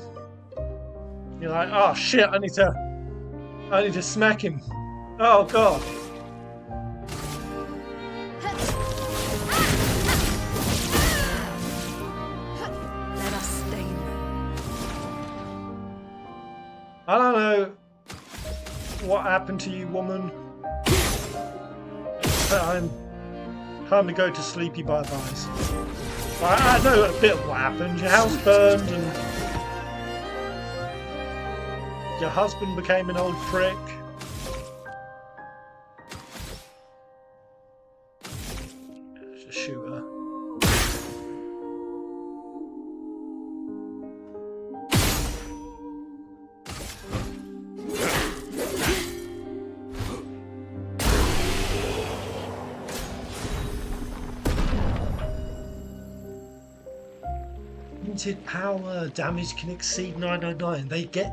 You're like, oh shit, I need to smack him. Oh god. Let us stay there. I don't know what happened to you, woman. Time to go to sleepy bye-byes. I know a bit of what happened. Your house burned and your husband became an old prick. Just shoot her. Limited power, damage can exceed 999. They get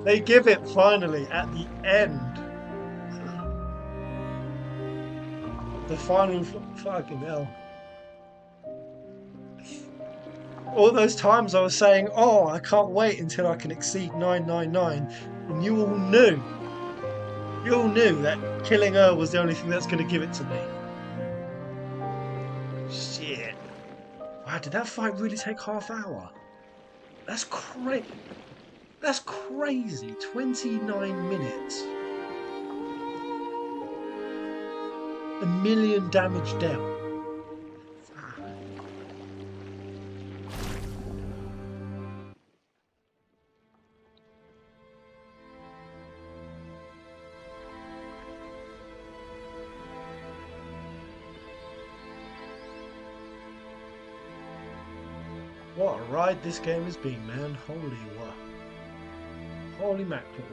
they give it finally at the end. The final fucking hell. All those times I was saying, oh, I can't wait until I can exceed 999, and you all knew that killing her was the only thing that's going to give it to me. Shit. Wow, did that fight really take half hour? That's crazy. That's crazy. 29 minutes. 1 million damage dealt. What a ride this game has been, man. Holy mackerel.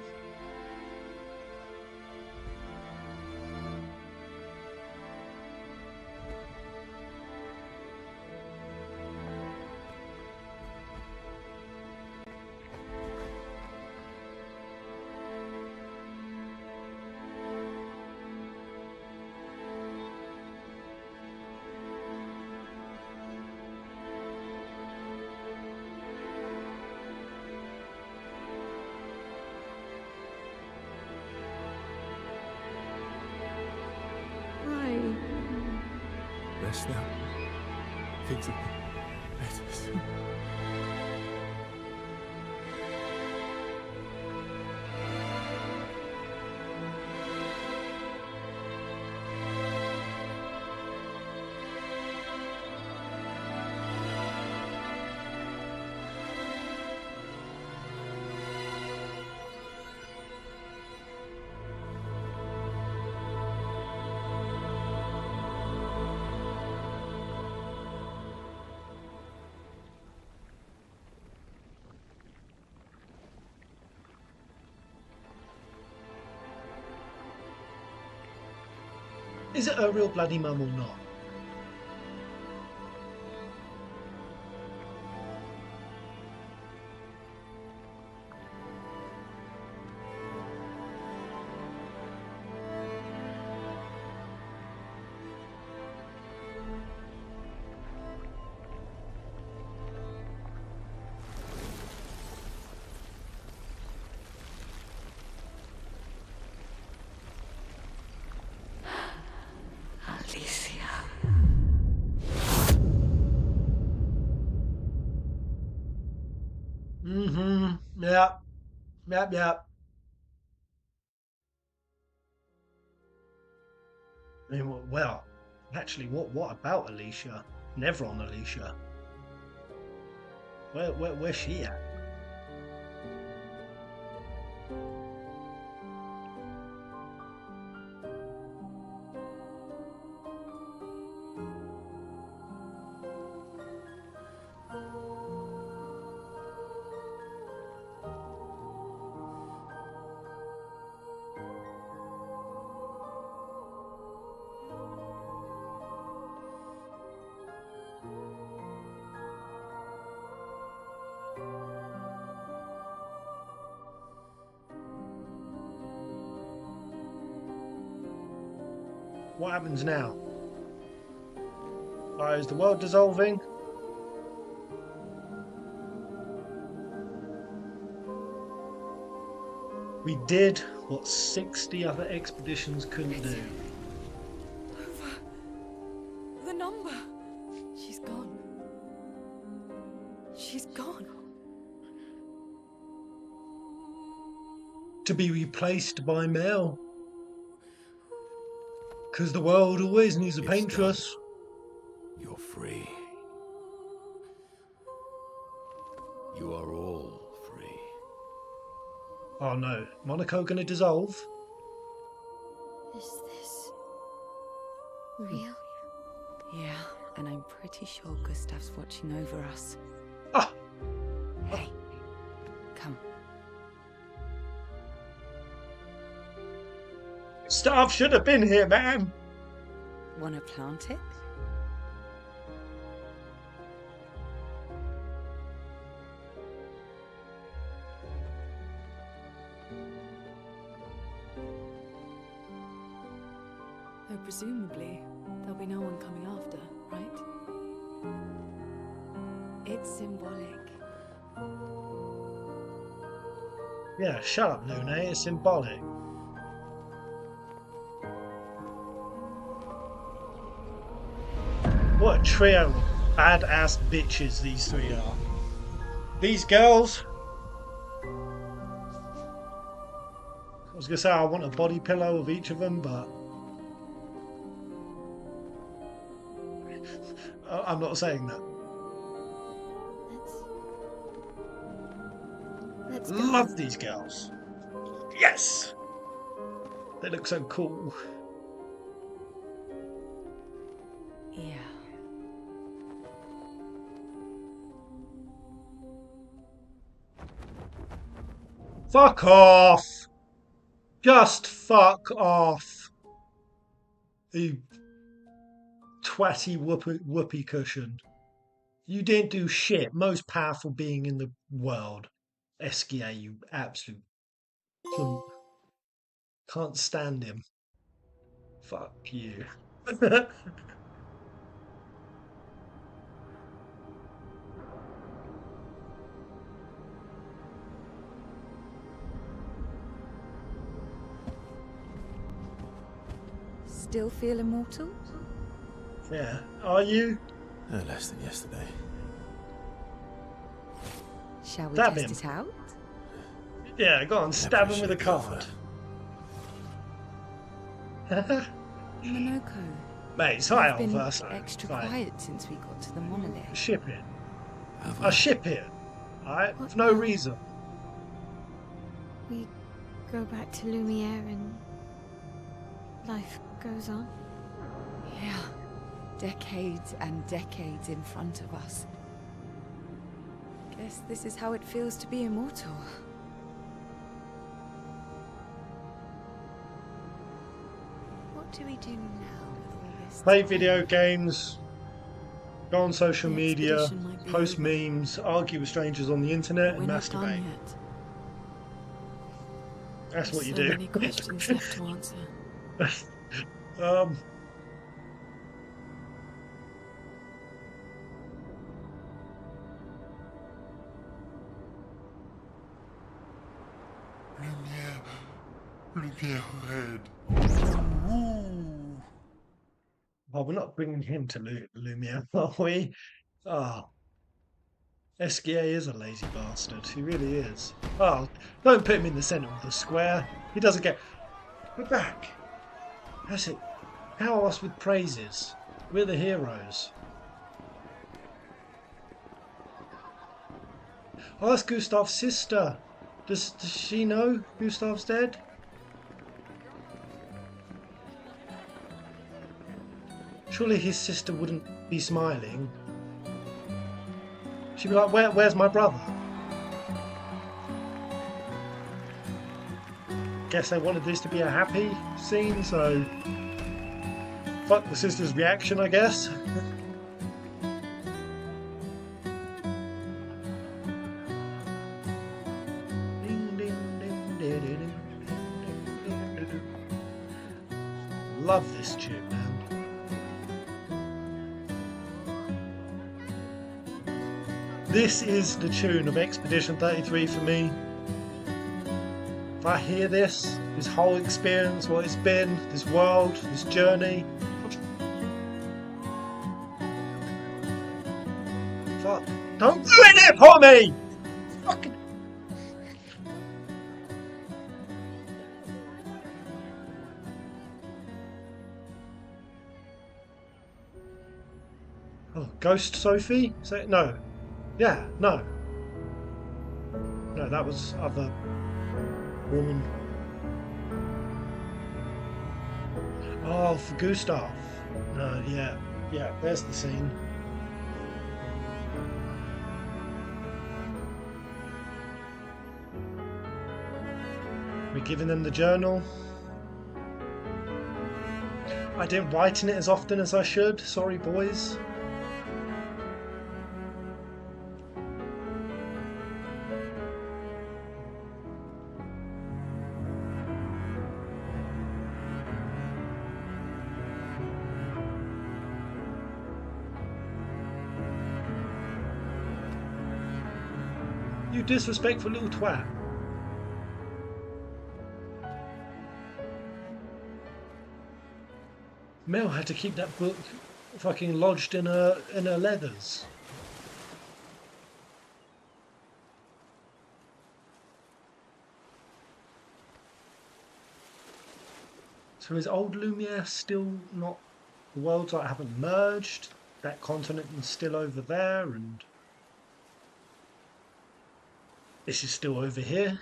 things. Is it a real bloody mum or not? Alicia. Mm-hmm. Yep. Yep, yep. I mean, well, actually, what about Alicia? Never on Alicia. Where's she at? What happens now? Is the world dissolving? We did what 60 other expeditions couldn't do. Over. The number. She's gone. She's gone. To be replaced by Mel. Because the world always needs a It's paintress. You're free. You are all free. Oh no, Monaco gonna dissolve? Is this real? Yeah, and I'm pretty sure Gustav's watching over us. Ah! Hey, come. Staff should have been here, man! Wanna plant it? Though presumably, there'll be no one coming after, right? It's symbolic. Yeah, shut up, Lune, it's symbolic. What a trio of badass bitches these three are. These girls. I was gonna say I want a body pillow of each of them, but I'm not saying that. Let's go. Love these girls. Yes! They look so cool. Yeah. Fuck off! Just fuck off! You twatty whoopee cushion. You didn't do shit. Most powerful being in the world. Eskia, you absolute cunt. Can't stand him. Fuck you. Still feel immortal? Yeah. Are you? No less than yesterday. Shall we Stab test him. it out? Yeah, go on, I stab him with a appreciate the card. offer. Monoko, Mate, it's high you've been Alpha, so extra fine. quiet since we got to the monolith. Ship it. Have I'll ship it. Alright? What For no now? reason. We go back to Lumiere and life goes on. Yeah, decades and decades in front of us. Guess this is how it feels to be immortal. What do we do now with all this? Play time? video games, go on social The media, expedition might be post over. memes, argue with strangers on the internet, We're and not done masturbate. yet. That's what you So do. many questions left to answer. um, Lumiere red. oh, we're not bringing him to Lumiere, are we? Oh, SGA is a lazy bastard. He really is. Oh, don't put him in the centre of the square. He doesn't get. We're back. That's it. Power us with praises. We're the heroes. Oh, that's Gustav's sister. Does she know Gustav's dead? Surely his sister wouldn't be smiling. She'd be like, where's my brother? Guess they wanted this to be a happy scene, so fuck the sister's reaction, I guess. Love this tune, man. This is the tune of Expedition 33 for me. If I hear this whole experience, what it's been, this world, this journey, fuck, don't ruin it for me! Fucking. Oh, Ghost Sophie? Say no. Yeah, no. No, that was other woman. Oh, for Gustav. No, yeah, there's the scene. We're giving them the journal. I didn't write in it as often as I should. Sorry, boys. You disrespectful little twat. Mel had to keep that book fucking lodged in her leathers. So is old Lumiere still not, the worlds like haven't merged, that continent is still over there, and this is still over here?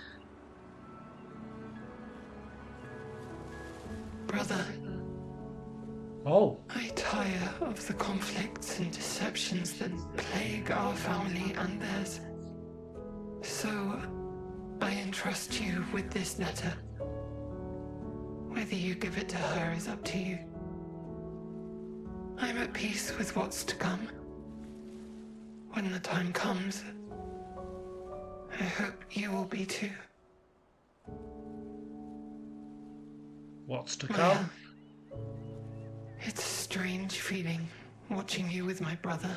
Brother, Oh, I tire of the conflicts and deceptions that plague our family and theirs. So, I entrust you with this letter. Whether you give it to her is up to you. I'm at peace with what's to come. When the time comes, I hope you will be too. what's to Maya, come? it's a strange feeling watching you with my brother,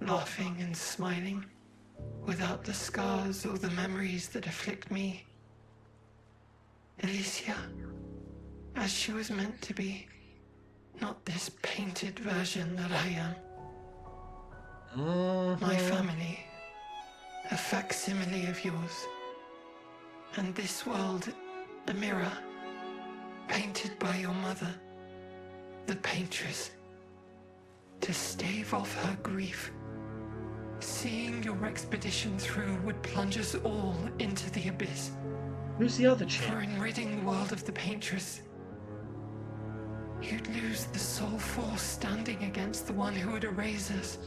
laughing and smiling, without the scars or the memories that afflict me. Alicia, as she was meant to be, not this painted version that I am. My family, a facsimile of yours. And this world, a mirror, painted by your mother, the Paintress, to stave off her grief. Seeing your expedition through would plunge us all into the abyss. Who's the other chick? For in ridding the world of the Paintress, you'd lose the sole force standing against the one who would erase us.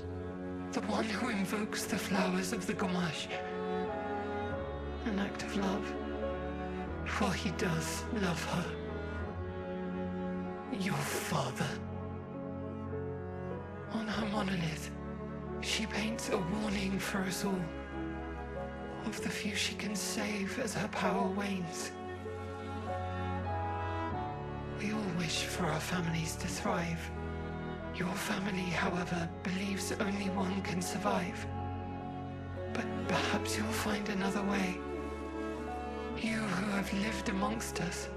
The one who invokes the flowers of the Gommage. An act of love. For he does love her. Your father. On her monolith, she paints a warning for us all. Of the few she can save as her power wanes. We all wish for our families to thrive. Your family, however, believes only one can survive. But perhaps you'll find another way. You who have lived amongst us.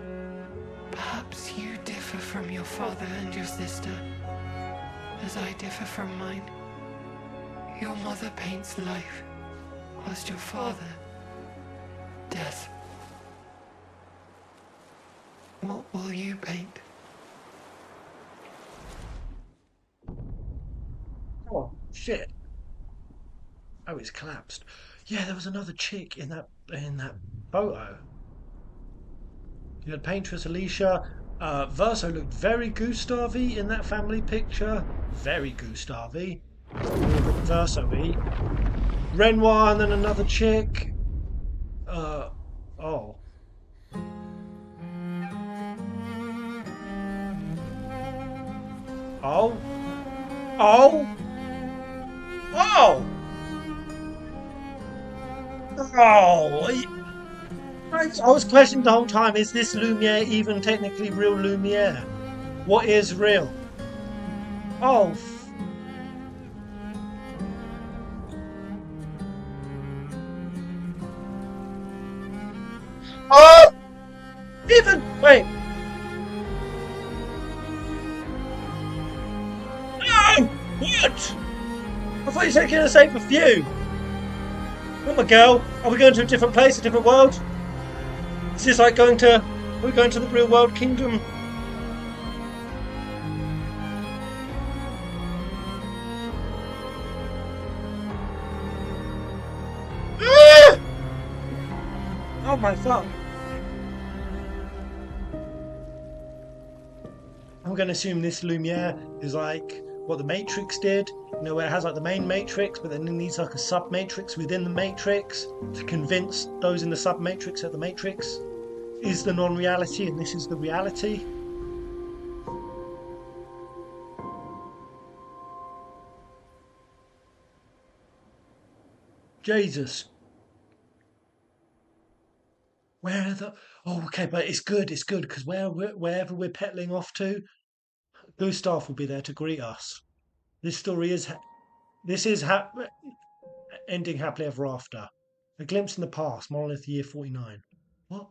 Perhaps you differ from your father and your sister, as I differ from mine. Your mother paints life, whilst your father, death. What will you paint? Oh shit! Oh, it's collapsed. Yeah, there was another chick in that photo. You had Paintress, Alicia. Verso looked very Gustav-y in that family picture. Very Gustav-y. Verso-y. Renoir and then another chick. Oh. Oh. Oh. Oh. Oh. I was questioning the whole time, is this Lumiere even technically real Lumiere? What is real? Oh. Oh! Even wait. No! What? I thought you said you're gonna save a few. Oh my girl, are we going to a different place, a different world? Is this like we're going to the real world kingdom? Ah! Oh my fuck. I'm going to assume this Lumiere is like what the Matrix did. You know, where it has like the main matrix, but then it needs like a sub-matrix within the matrix to convince those in the sub-matrix that the matrix is the non-reality and this is the reality. Jesus. Where are the... Oh, okay, but it's good, because wherever we're pedaling off to, Gustav will be there to greet us. This story is... ending happily ever after. A glimpse in the past, monolith year 49. What?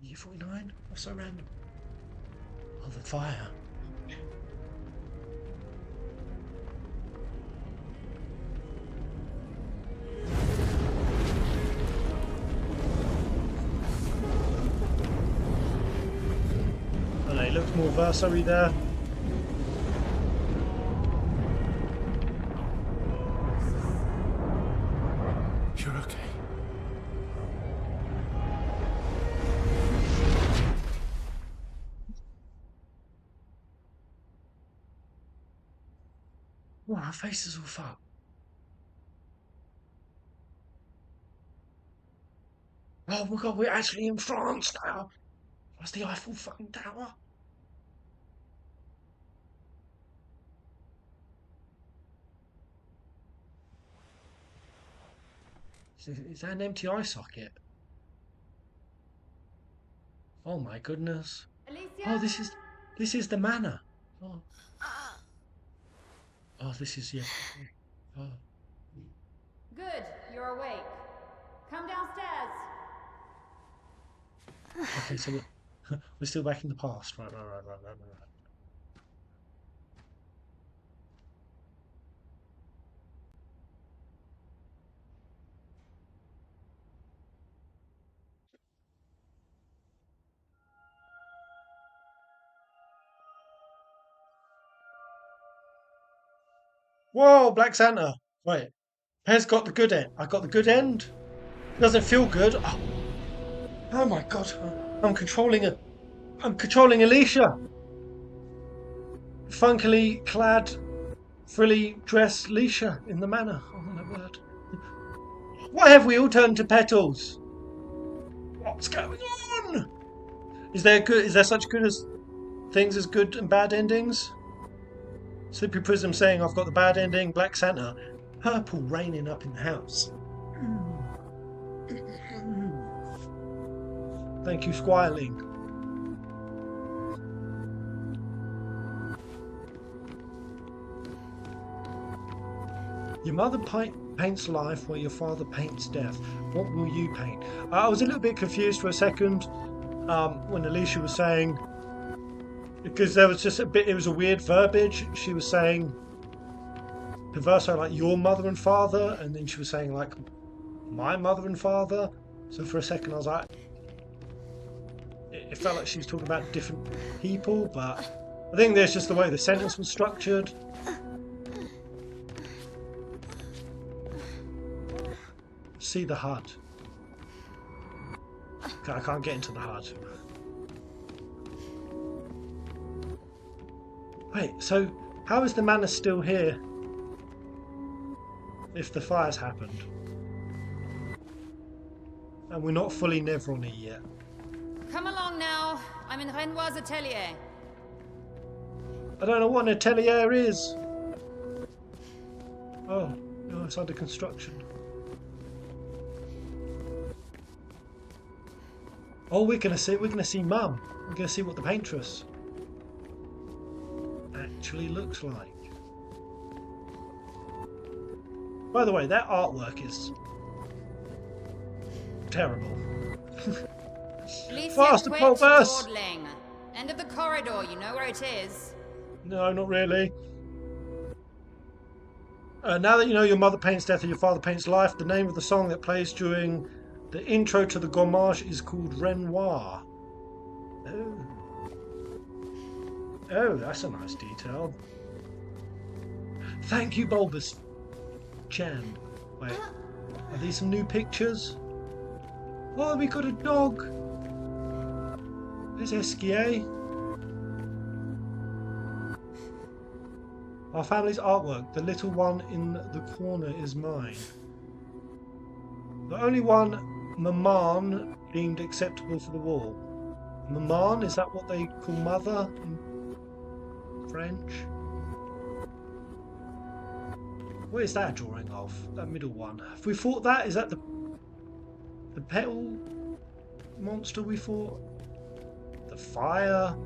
Year 49? What's so random? Oh, the fire. Oh, it looks more versary there. You're okay. Oh, her face is all fucked. Oh my god, we're actually in France now. That's the Eiffel fucking Tower. Is that an empty eye socket? Oh my goodness. Alicia? Oh, this is the manor. Oh, oh this is yeah. Oh. Good, you're awake. Come downstairs. Okay, so we're still back in the past. Right. Whoa, Black Santa. Wait, Pez got the good end. I got the good end. Doesn't feel good. Oh my god, I'm controlling a. I'm controlling Alicia. Funkily clad, frilly dressed Alicia in the manor. Oh my word. Why have we all turned to petals? What's going on? Is there such good as things as good and bad endings? Slippery Prism saying I've got the bad ending. Black Santa. Purple raining up in the house. Thank you, Squireling. Your mother paints life where your father paints death. What will you paint? I was a little bit confused for a second when Alicia was saying, because there was just a bit, it was a weird verbiage. She was saying Converso like your mother and father, and then she was saying like my mother and father. So for a second I was like, it felt like she was talking about different people, but I think there's just the way the sentence was structured. See the HUD. Okay, I can't get into the HUD. Wait, so how is the manor still here if the fire's happened? And we're not fully Nevroni yet. Come along now. I'm in Renoir's atelier. I don't know what an atelier is. Oh, no, it's under construction. Oh, we're gonna see Mum. We're gonna see what the Paintress actually looks like. By the way, that artwork is terrible. Faster, Pulverse! End of the corridor, you know where it is. No, not really. Now that you know your mother paints death and your father paints life, the name of the song that plays during the intro to the Gommage is called Renoir. Oh. Oh, that's a nice detail. Thank you, Bulbous Chan. Wait, are these some new pictures? Oh, we got a dog. There's Esquier. Our family's artwork. The little one in the corner is mine. The only one Maman deemed acceptable for the wall. Maman, is that what they call mother in French? What is that a drawing of? That middle one. Have we fought that? Is that the petal monster we fought? The fire?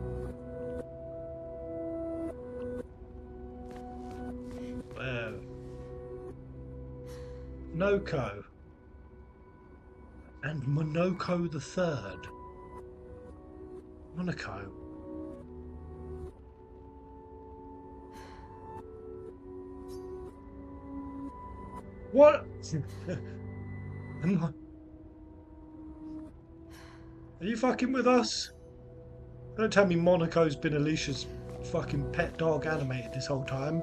Noko. And Monoko the Third. Monaco. What? Are you fucking with us? Don't tell me Monaco's been Alicia's fucking pet dog animated this whole time.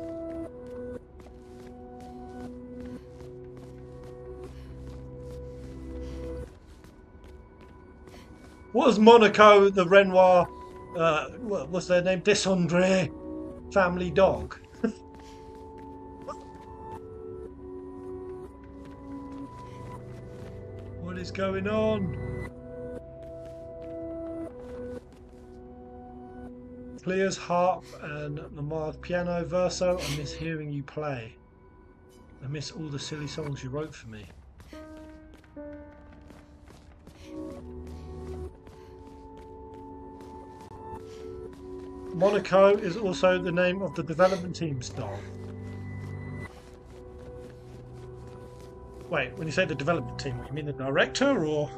Was Monaco the Renoir, what's their name? Descendre family dog? What is going on? Clair's harp and Lamar's piano verso. I miss hearing you play. I miss all the silly songs you wrote for me. Monaco is also the name of the development team's dog. Wait, when you say the development team, you mean the director or?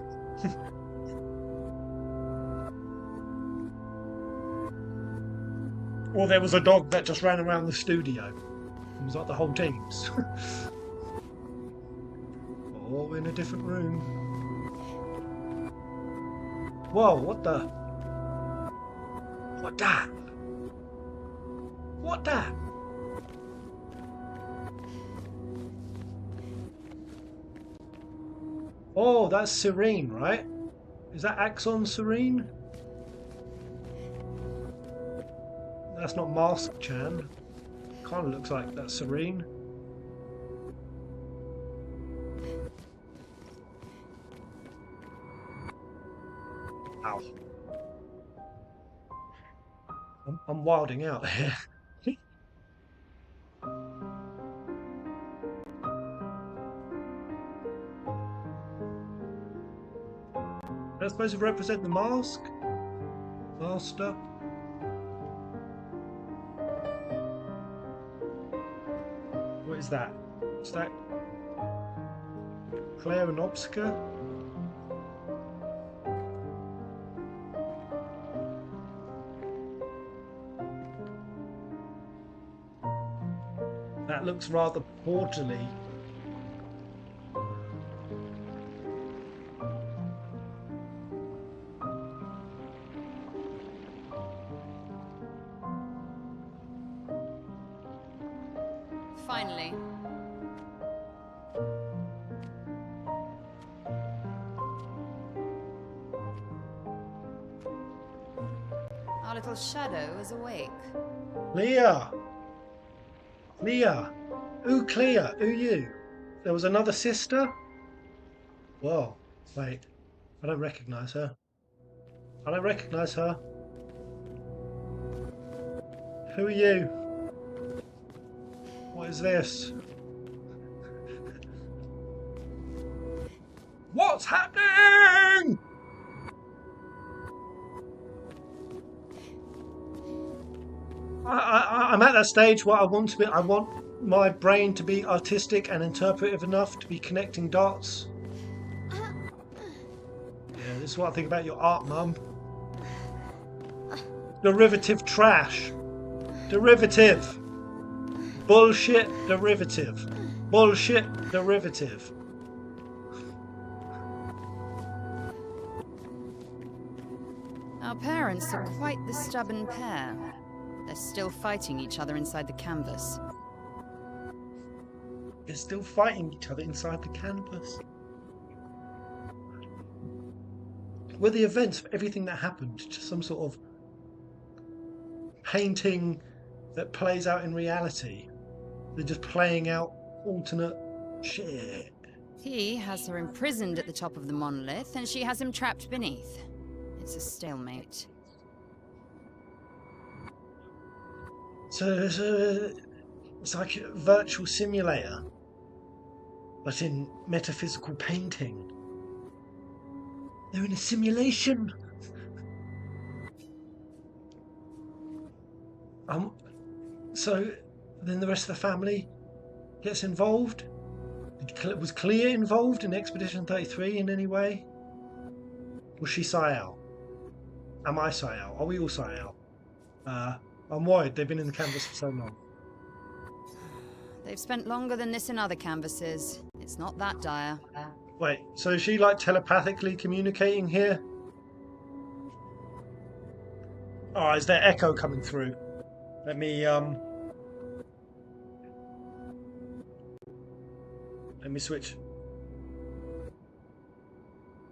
Or there was a dog that just ran around the studio. It was like the whole team's. All in a different room. Whoa, what the? What that? What that? Oh, that's Serene, right? Is that Axon Serene? That's not Mask Chan. Kind of looks like that's Serene. Ow. I'm wilding out here. That's supposed to represent the mask? Master? What is that? Is that Clair Obscur? That looks rather portally. Finally. Our little shadow is awake. Leah! Leah! Ooh, Clea! Ooh, you! There was another sister? Whoa. Wait. I don't recognise her. I don't recognise her. Who are you? What is this? What's happening? I'm at that stage where I want to be. I want my brain to be artistic and interpretive enough to be connecting dots. Yeah, this is what I think about your art, Mum. Derivative trash. Derivative. Bullshit derivative. Bullshit derivative. Our parents are quite the stubborn pair. They're still fighting each other inside the canvas. They're still fighting each other inside the canvas. Were the events for everything that happened just some sort of painting that plays out in reality? They're just playing out alternate shit. He has her imprisoned at the top of the monolith, and she has him trapped beneath. It's a stalemate. So it's like a virtual simulator, but in metaphysical painting. They're in a simulation. So then the rest of the family gets involved. Was Clea involved in Expedition 33 in any way? Was she Sayal? Am I Sayal? Are we all Sayal? I'm worried. They've been in the canvas for so long. They've spent longer than this in other canvases. It's not that dire. Wait, so is she like telepathically communicating here? Oh, is there echo coming through? Let me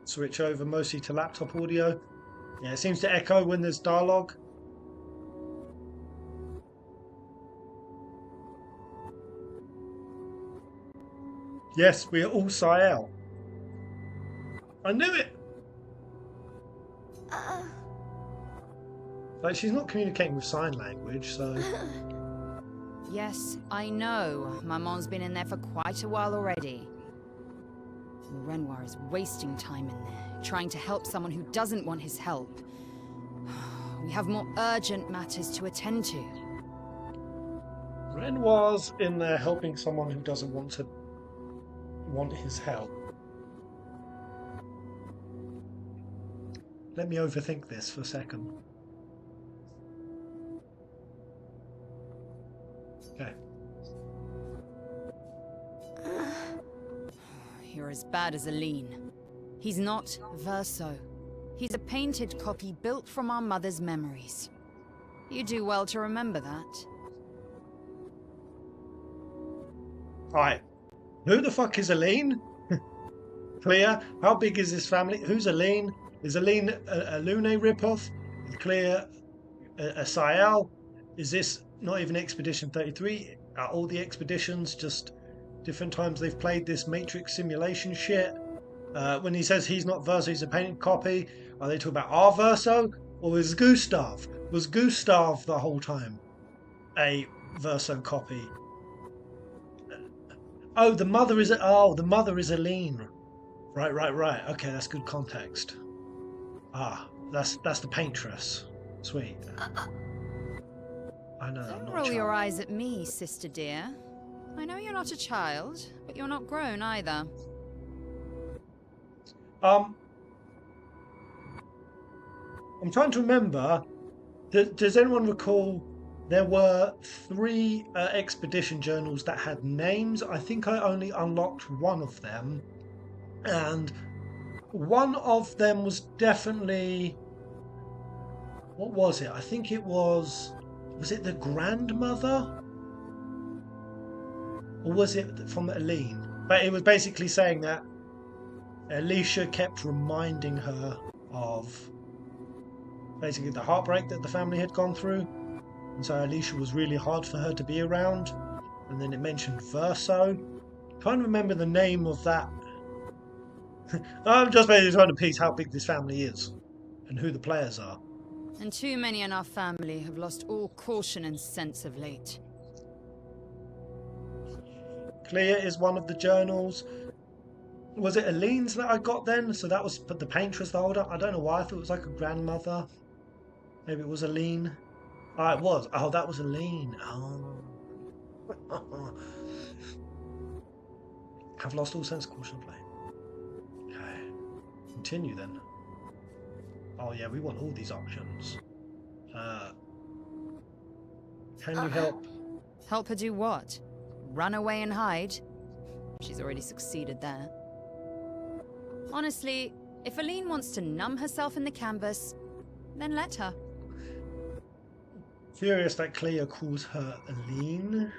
switch over mostly to laptop audio. Yeah, it seems to echo when there's dialogue. Yes, we are all Sayal. I knew it! Like, she's not communicating with sign language, so... Yes, I know. Maman's been in there for quite a while already. Renoir is wasting time in there, trying to help someone who doesn't want his help. We have more urgent matters to attend to. Renoir's in there helping someone who doesn't want his help. Let me overthink this for a second. Okay. You're as bad as Aline. He's not Verso. He's a painted copy built from our mother's memories. You do well to remember that. Alright. Who the fuck is Aline? Claire, how big is this family? Who's Aline? Is Aline a Lune ripoff? Is Claire a Sayal? Is this not even Expedition 33? Are all the expeditions just different times they've played this Matrix simulation shit? When he says he's not Verso, he's a painted copy, are they talking about our Verso? Or is Gustav? Was Gustav the whole time a Verso copy? Oh, the mother is Aline. Right. Okay, that's good context. Ah, that's the Paintress. Sweet. I know. Don't roll your eyes at me, sister dear. I know you're not a child, but you're not grown either. I'm trying to remember. Does anyone recall there were 3 expedition journals that had names? I think I only unlocked one of them, and one of them was definitely. What was it? I think it was. Was it the grandmother? Or was it from Aline? But it was basically saying that Alicia kept reminding her of basically the heartbreak that the family had gone through. And so Alicia was really hard for her to be around. And then it mentioned Verso. Can't remember the name of that. I'm just basically trying to piece how big this family is and who the players are. And too many in our family have lost all caution and sense of late. Clear is one of the journals. Was it Aline's that I got then? So that was the Paintress the holder. I don't know why I thought it was like a grandmother. Maybe it was Aline. Oh, it was. Oh, that was Aline. Oh. Have lost all sense of caution and play. Okay. Continue then. Oh yeah, we want all these options. Can you help? Help her do what? Run away and hide? She's already succeeded there. Honestly, if Aline wants to numb herself in the canvas, then let her. Furious that Cleo calls her Aline.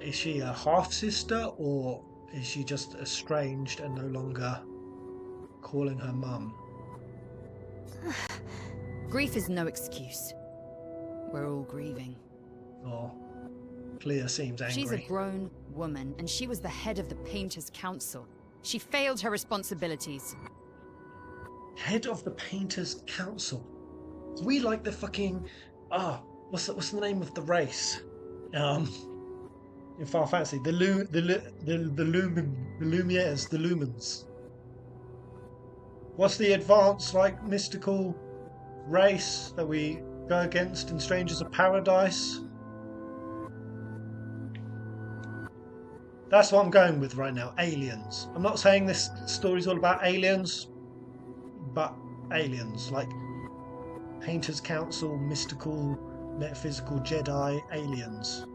Is she a half-sister, or is she just estranged and no longer calling her mum? Grief is no excuse. We're all grieving. Oh, Cleo seems angry. She's a grown woman, and she was the head of the Painters' Council. She failed her responsibilities. Head of the Painters' Council? We like the fucking... what's the name of the race? In Final Fantasy, the Lumieres, the Lumens. What's the advanced, like, mystical race that we go against in Strangers of Paradise? That's what I'm going with right now. Aliens. I'm not saying this story's all about aliens, but aliens, like Painters' Council, mystical, metaphysical, Jedi aliens.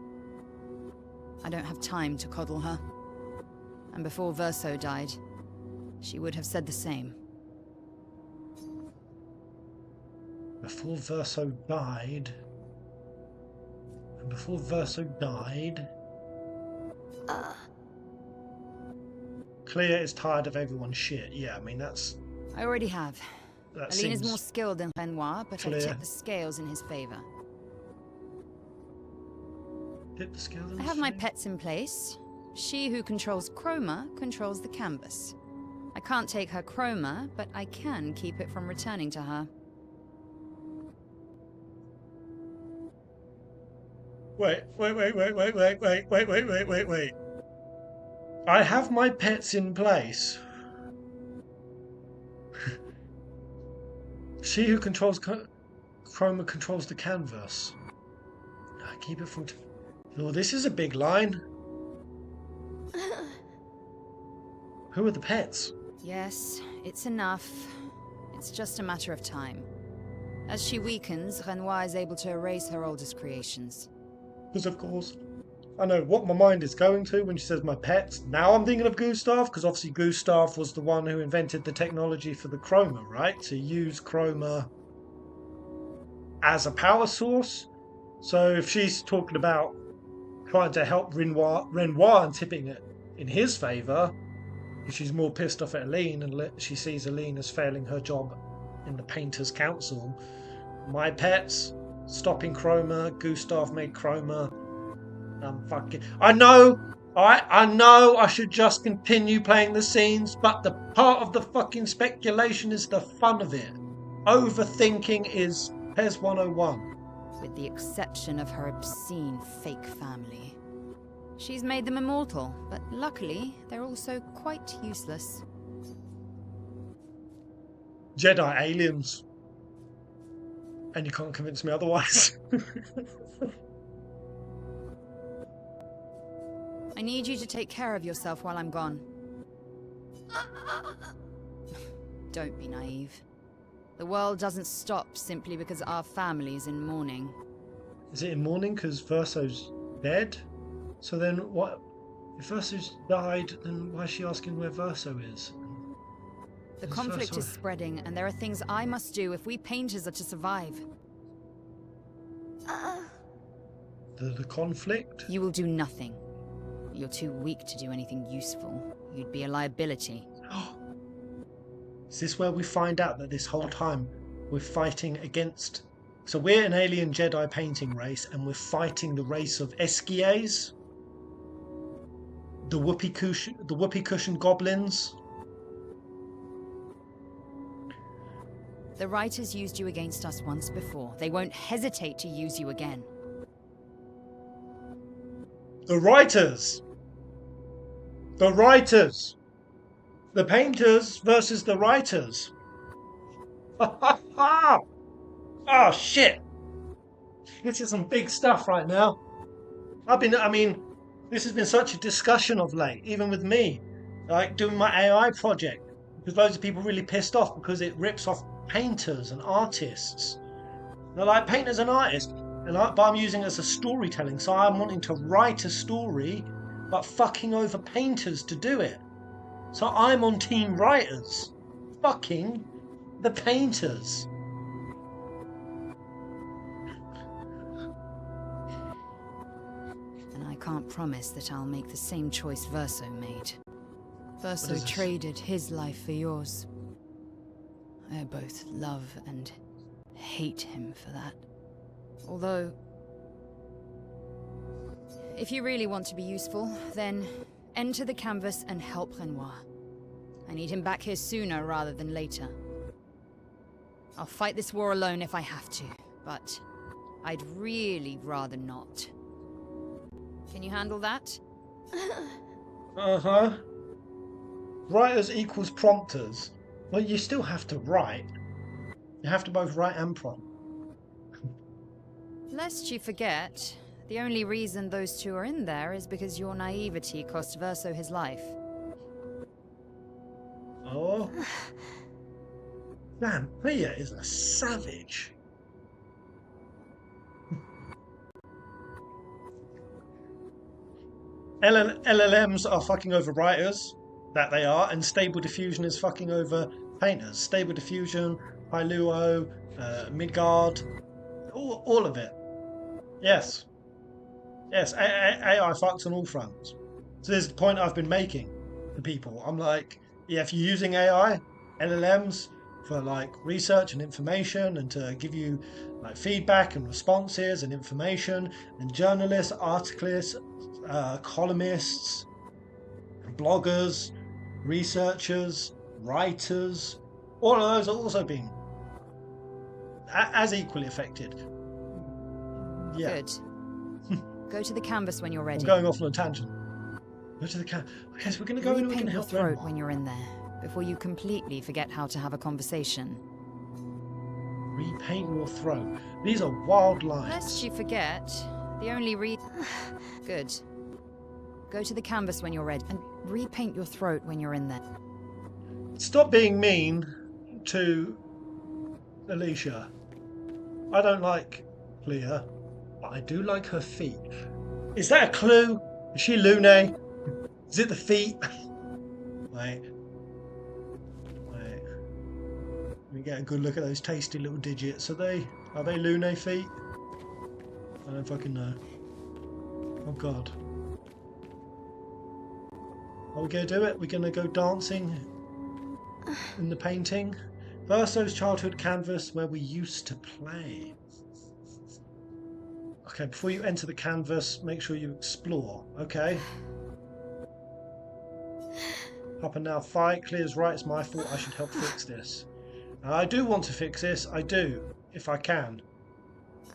I don't have time to coddle her. And before Verso died, she would have said the same. Before Verso died? And before Verso died? Clea is tired of everyone's shit. Yeah, I mean, that's... I already have. That Aline is seems more skilled than Renoir, but clear. I've tipped the scales in his favor. Tip the scales in I his have my favor? pets in place. She who controls chroma controls the canvas. I can't take her chroma, but I can keep it from returning to her. Wait. I have my pets in place. She who controls chroma controls the canvas. I keep it from... Oh, this is a big line. Who are the pets? Yes, it's enough. It's just a matter of time. As she weakens, Renoir is able to erase her oldest creations. Because of course, I know what my mind is going to when she says my pets. Now I'm thinking of Gustav, because obviously Gustav was the one who invented the technology for the chroma, right? To use chroma as a power source. So if she's talking about trying to help Renoir and tipping it in his favour, she's more pissed off at Aline, and she sees Aline as failing her job in the Painters Council. My pets, stopping Chroma, Gustav made Chroma. I know I should just continue playing the scenes, but the part of the fucking speculation is the fun of it. Overthinking is PES 101. With the exception of her obscene fake family. She's made them immortal, but luckily, they're also quite useless. Jedi aliens. And you can't convince me otherwise. I need you to take care of yourself while I'm gone. Don't be naive. The world doesn't stop simply because our family is in mourning. Is it in mourning because Verso's dead? So then what? If Verso's died, then why is she asking where Verso is? The conflict is spreading, and there are things I must do if we Painters are to survive. The conflict? You will do nothing. You're too weak to do anything useful. You'd be a liability. Is this where we find out that this whole time we're fighting against... So we're an alien Jedi painting race, and we're fighting the race of Esquiers? The whoopee cushion goblins? The writers used you against us once before. They won't hesitate to use you again. The writers! The writers! The painters versus the writers. Oh shit! This is some big stuff right now. This has been such a discussion of late, even with me. Like doing my AI project. Because loads of people really pissed off because it rips off painters and artists. They're like, painters and artists. But I'm using it as a storytelling, so I'm wanting to write a story, but fucking over painters to do it. So I'm on team writers. Fucking the painters. And I can't promise that I'll make the same choice Verso made. Verso traded his life for yours. I both love and hate him for that. Although, if you really want to be useful, then enter the canvas and help Renoir. I need him back here sooner rather than later. I'll fight this war alone if I have to, but I'd really rather not. Can you handle that? Uh-huh. Writers equals prompters. Well, you still have to write. You have to both write and prompt. Lest you forget, the only reason those two are in there is because your naivety cost Verso his life. Oh. Damn, Mia is a savage. LLMs are fucking over writers, that they are, and Stable Diffusion is fucking over painters. Stable Diffusion, Hailuo, Midgard, all of it. Yes. Yes, AI fucks on all fronts. So this is the point I've been making to people. I'm like, yeah, if you're using AI, LLMs, for like research and information and to give you like feedback and responses and information, and journalists, articlists, columnists, bloggers, researchers, writers, all of those are also being as equally affected. Yeah. Good. Go to the canvas when you're ready. I'm going off on a tangent. Go to the canvas. Okay, so we're going to go in and we're going to help your throat Renoir. when you're in there, before you completely forget how to have a conversation. Repaint your throat. These are wild lines. Lest you forget, the only Good. Go to the canvas when you're ready, and repaint your throat when you're in there. Stop being mean to Alicia. I don't like Claire, but I do like her feet. Is that a clue? Is she Lune? Is it the feet? Wait. Let me get a good look at those tasty little digits. Are they Lune feet? I don't fucking know. Oh god. Are we going to do it? We're going to go dancing in the painting. Verso's childhood canvas where we used to play. Okay, before you enter the canvas, make sure you explore. Okay. Up and now fight. Claire's right, it's my fault. I should help fix this. I do want to fix this. I do, if I can.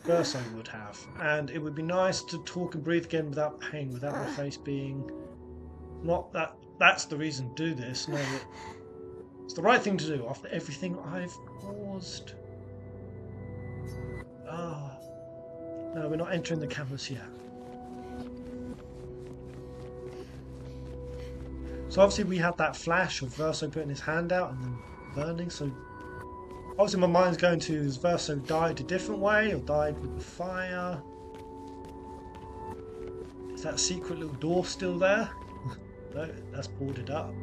Verso would have. And it would be nice to talk and breathe again without pain, without my face being... Not that that's the reason to do this. No, it's the right thing to do after everything I've caused. Ah. No, we're not entering the canvas yet. So obviously we had that flash of Verso putting his hand out and then burning, so obviously my mind's going to, has Verso died a different way or died with the fire? Is that secret little door still there? No, that's boarded up.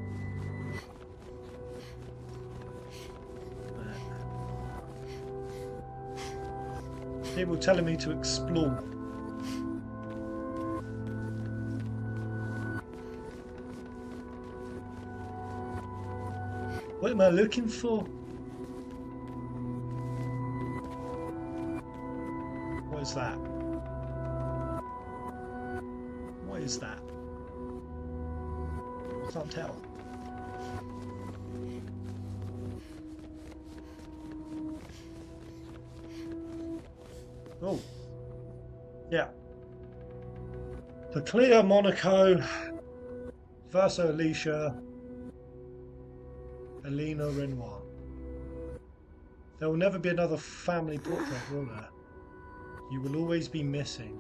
People telling me to explore. What am I looking for? What is that? What is that? I can't tell. Oh. Yeah. The Clair, Monaco, Verso, Alicia, Elena, Renoir. There will never be another family portrait, will there? You will always be missing.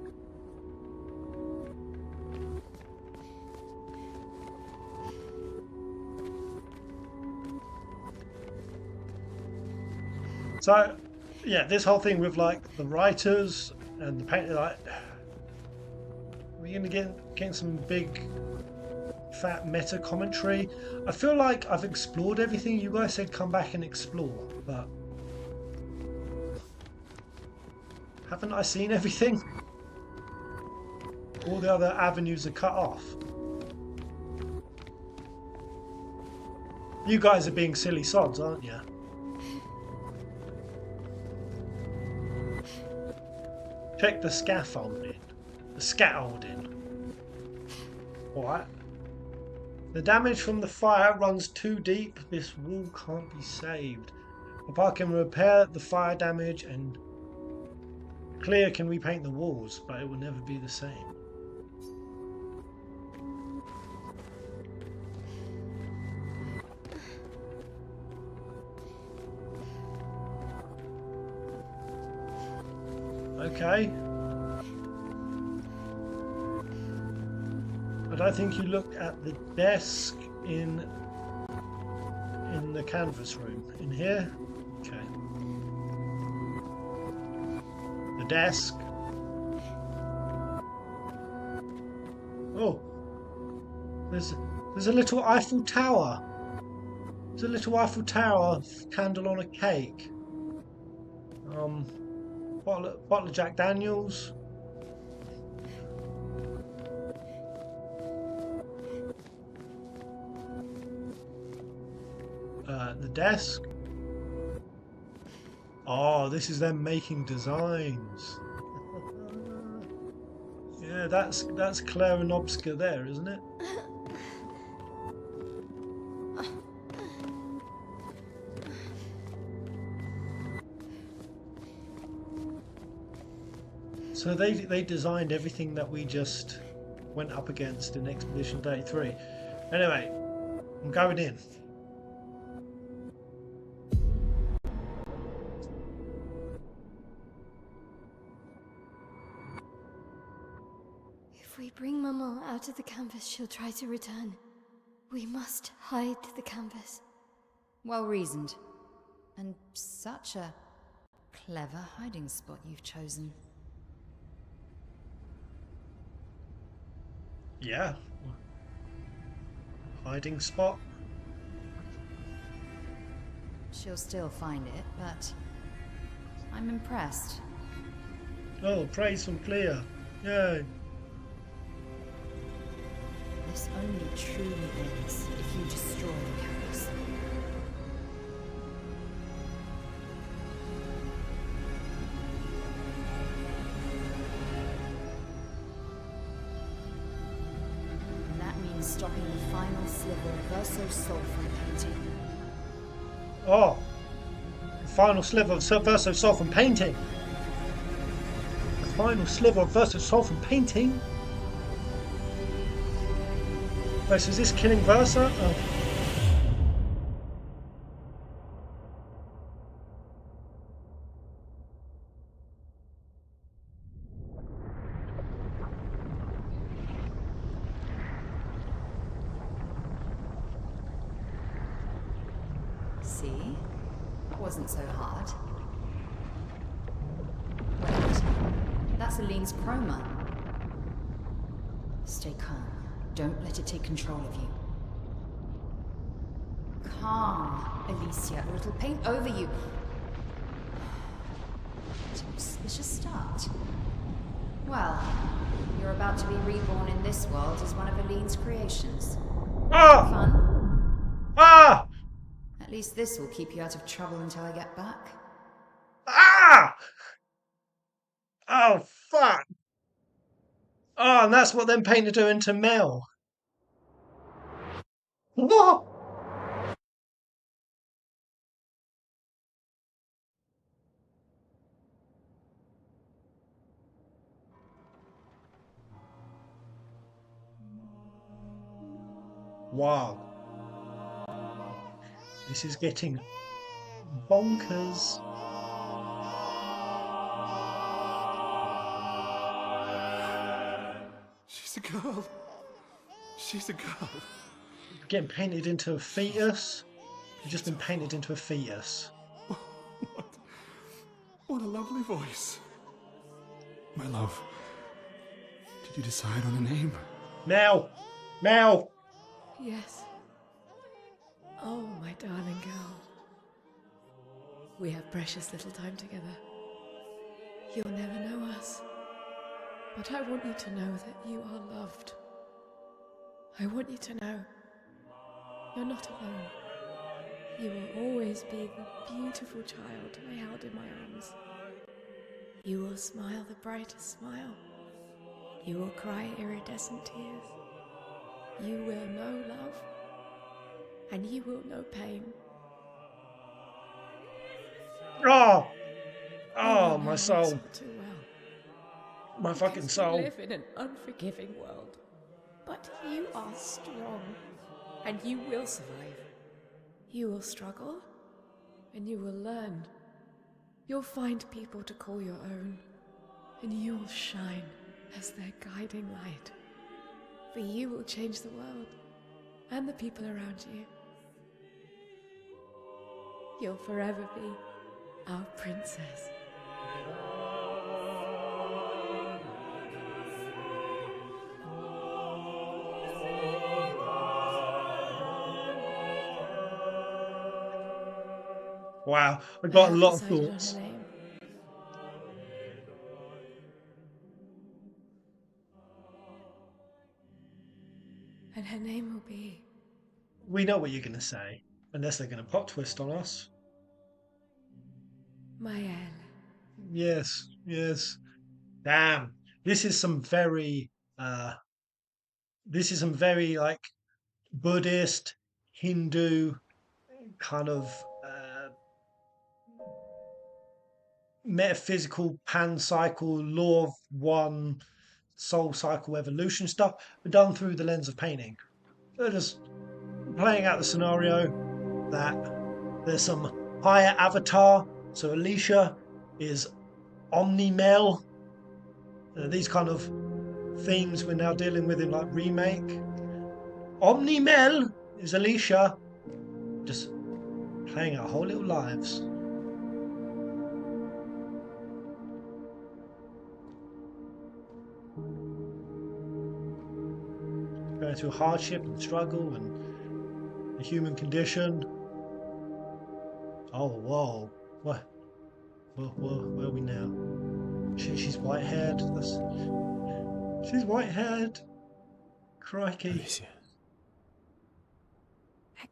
So, yeah, this whole thing with like the writers and the painter, like, we're gonna get some big fat meta commentary. I feel like I've explored everything. You guys said come back and explore, but haven't I seen everything? All the other avenues are cut off. You guys are being silly sods, aren't you? Check the scaffolding. The scaffolding. Alright. The damage from the fire runs too deep. This wall can't be saved. Papa can repair the fire damage and Clair can repaint the walls, but it will never be the same. Okay. I don't think you looked at the desk in the canvas room. In here? Okay. The desk. Oh. There's a little Eiffel Tower. There's a little Eiffel Tower candle on a cake. Bottle of Jack Daniels. The desk. Oh, this is them making designs. Yeah, that's Clair Obscur there, isn't it? So they designed everything that we just went up against in Expedition Day 3. Anyway, I'm going in. If we bring Maman out of the canvas, she'll try to return. We must hide the canvas. Well reasoned. And such a clever hiding spot you've chosen. Yeah. Hiding spot. She'll still find it, but I'm impressed. Oh, praise from Clair. Yay. This only truly ends if you destroy the campus. And that means stopping the final sliver of Verso Soul from painting. Oh, the final sliver of Verso Soul from painting. The final sliver of Verso Soul from painting. Wait, so is this killing Versa? Oh. See? Wasn't so hard. Wait. That's Aline's chroma. Stay calm. Don't let it take control of you. Calm, Alicia, or it'll paint over you. Let's just start. Well, you're about to be reborn in this world as one of Aline's creations. Ah! Fun? Ah! At least this will keep you out of trouble until I get back. Ah! Oh, fuck! Oh, and that's what them paint are doing to Mel. What? Wow. This is getting bonkers. She's a girl. She's a girl. Getting painted into a fetus. You've just been painted into a fetus. What a lovely voice. My love, did you decide on a name? Mel! Mel! Yes. Oh, my darling girl. We have precious little time together. You'll never know us. But I want you to know that you are loved. I want you to know you're not alone. You will always be the beautiful child I held in my arms. You will smile the brightest smile. You will cry iridescent tears. You will know love, and you will know pain. Oh! You Oh, will my know this soul. all too well. My fucking Because soul. we live in an unforgiving world. But you are strong, and you will survive. You will struggle, and you will learn. You'll find people to call your own, and you will shine as their guiding light. For you will change the world, and the people around you. You'll forever be our princess. Wow, I I got a have lot of decided on thoughts. her name. And her name will be We know what you're going to say, unless they're going to plot twist on us. Maëlle. Yes, yes. Damn, this is some very, like Buddhist, Hindu kind of metaphysical pancycle, law of one, soul cycle evolution stuff, but done through the lens of painting. They're just playing out the scenario that there's some higher avatar. So Alicia is omni-male. These kind of themes we're now dealing with in like remake. Omni-male is Alicia, just playing our whole little lives. Going through hardship and struggle and the human condition. Oh, whoa. What? Where are we now? She's white-haired. She's white-haired. Crikey. Alicia,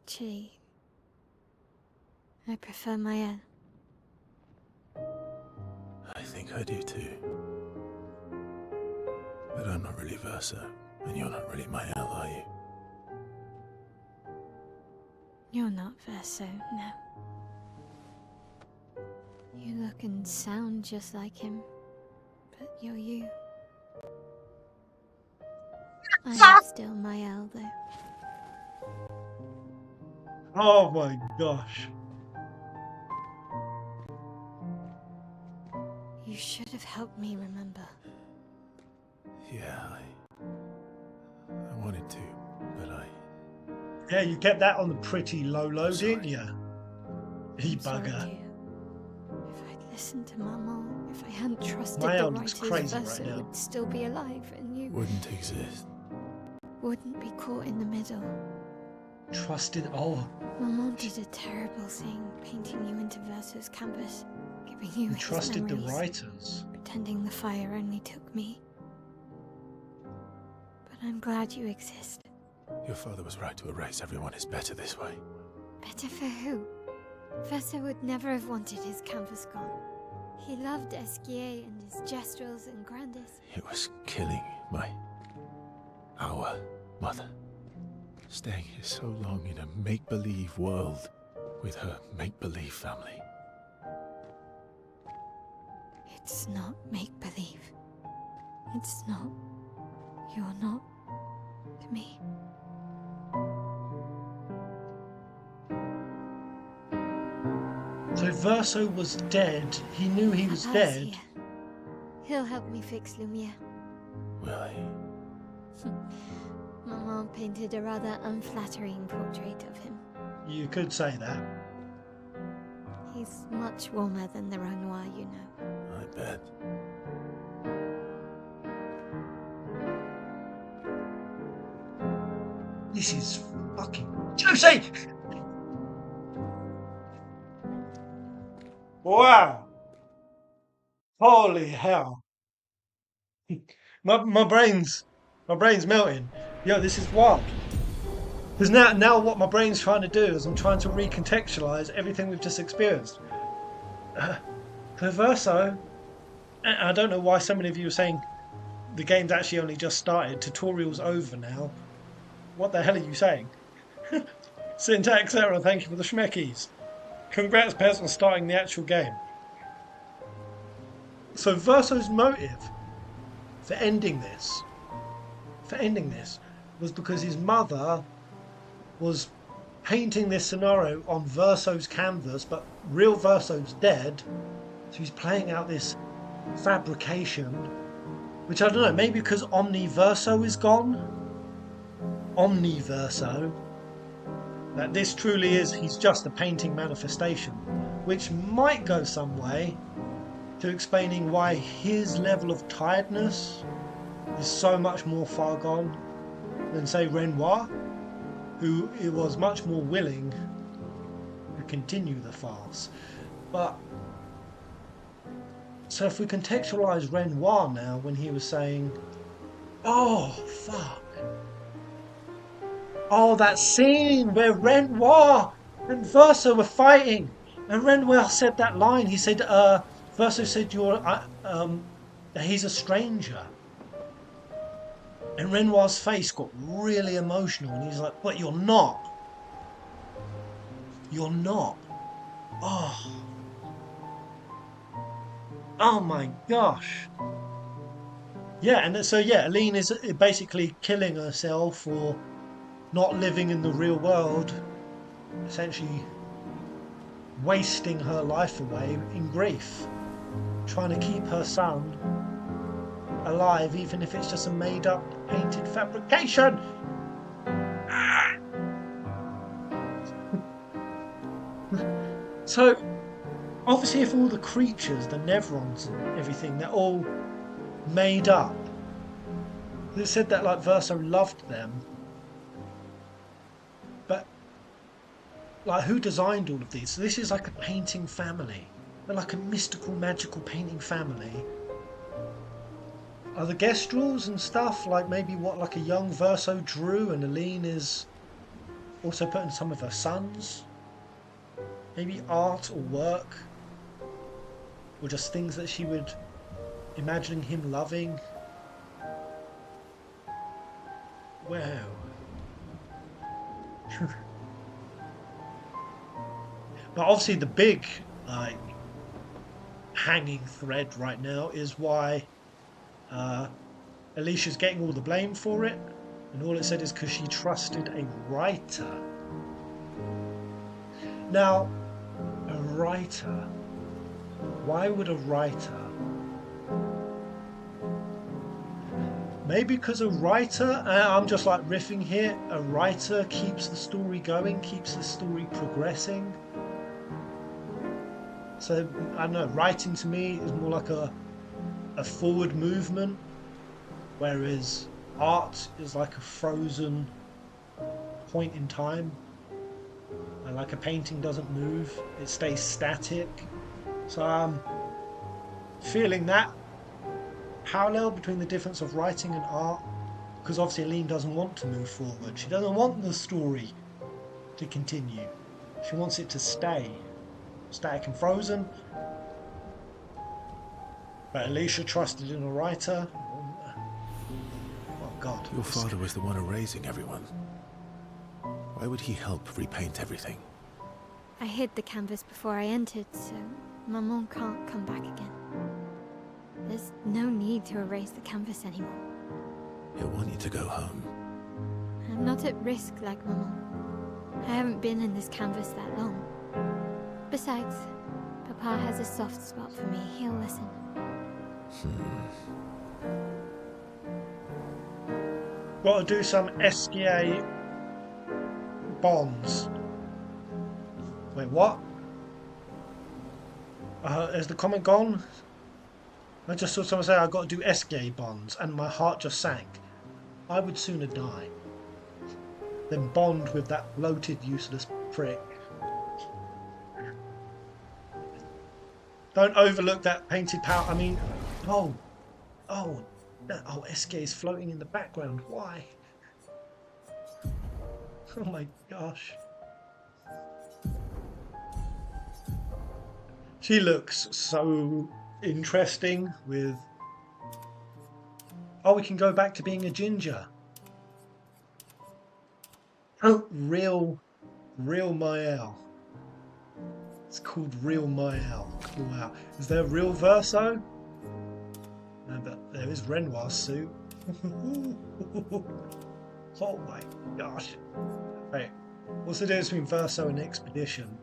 Actually, I prefer my own. I think I do too. But I'm not really Verso, and you're not really my L, are you? You're not Verso, no. You look and sound just like him, but you're you. I'm still my L, though. Oh my gosh. You should have helped me remember. Yeah, I wanted to, but Yeah, you kept that on the pretty low, didn't you? You I'm sorry, bugger. dear. If I'd listened to Mama, if I hadn't trusted My the L looks writers, crazy Verso right now. would still be alive, and you wouldn't exist. wouldn't be caught in the middle. Trusted. Oh, Mama did a terrible thing, painting you into Verso's canvas, giving you you his trusted the memories, writers. pretending the fire only took me. But I'm glad you exist. Your father was right to erase everyone is better this way. Better for who? Verso would never have wanted his canvas gone. He loved Esquier and his gestrels and grandes. It was killing our mother. Staying here so long in a make-believe world with her make-believe family. It's not make-believe. It's not. You're not to me. So Verso was dead. He knew he was Papa's dead. here. He'll help me fix Lumiere. Will he? Maman painted a rather unflattering portrait of him. You could say that. He's much warmer than the Renoir, you know. I bet. This is fucking juicy! Wow! Holy hell! my brain's melting. Yo, this is wild. Because now what my brain's trying to do is I'm trying to recontextualize everything we've just experienced. Verso, I don't know why so many of you are saying the game's actually only just started. Tutorial's over now. What the hell are you saying? Syntax error, thank you for the schmeckies. Congrats, Pez, on starting the actual game. So Verso's motive for ending this was because his mother was painting this scenario on Verso's canvas, but real Verso's dead, so he's playing out this fabrication, which I don't know, maybe because Omniverso is gone? Omniverso. That this truly is, he's just a painting manifestation, which might go some way to explaining why his level of tiredness is so much more far gone than, say, Renoir, who was much more willing to continue the farce. But so if we contextualize Renoir now, when he was saying, oh fuck, oh, that scene where Renoir and Verso were fighting, and Renoir said that line. He said, Verso said, he's a stranger. And Renoir's face got really emotional, and he's like, but you're not. You're not. Oh. Oh my gosh. Yeah, and so yeah, Aline is basically killing herself or not living in the real world, essentially wasting her life away in grief, trying to keep her son alive, even if it's just a made-up painted fabrication. So obviously if all the creatures, the Nevrons and everything, they're all made up, they said that like Verso loved them. But like, who designed all of these? So this is like a painting family. They're like a mystical, magical painting family. Are the gestrels and stuff like maybe what like a young Verso drew, and Aline is also put in some of her sons. Maybe art or work. Or just things that she would imagining him loving. Wow. But obviously the big hanging thread right now is why Alicia's getting all the blame for it, and all it said is because she trusted a writer. Now, a writer. Why would a writer? Maybe because a writer, I'm just like riffing here, a writer keeps the story going, keeps the story progressing. So, I don't know, writing to me is more like a forward movement, whereas art is like a frozen point in time. And like a painting doesn't move, it stays static. So I'm feeling that parallel between the difference of writing and art, because obviously Aline doesn't want to move forward. She doesn't want the story to continue. She wants it to stay static and frozen. But Alicia trusted in a writer. Oh God. Your father was the one erasing everyone. Why would he help repaint everything? I hid the canvas before I entered, so Maman can't come back again. There's no need to erase the canvas anymore. He'll want you to go home. I'm not at risk like Maman. I haven't been in this canvas that long. Besides, Papa has a soft spot for me. He'll listen. Got to do some SGA bonds. Wait, what? Has the comment gone? I just saw someone say I've got to do SGA bonds, and my heart just sank. I would sooner die than bond with that bloated, useless prick. Don't overlook that painted power. I mean, oh, SGA is floating in the background. Why? Oh my gosh. She looks so interesting with... Oh, we can go back to being a ginger. Oh, real Mael. It's called Real Mael. Wow. Is there a real Verso? No, but there is Renoir's suit. Oh my gosh. Wait, what's the difference between Verso and Expedition?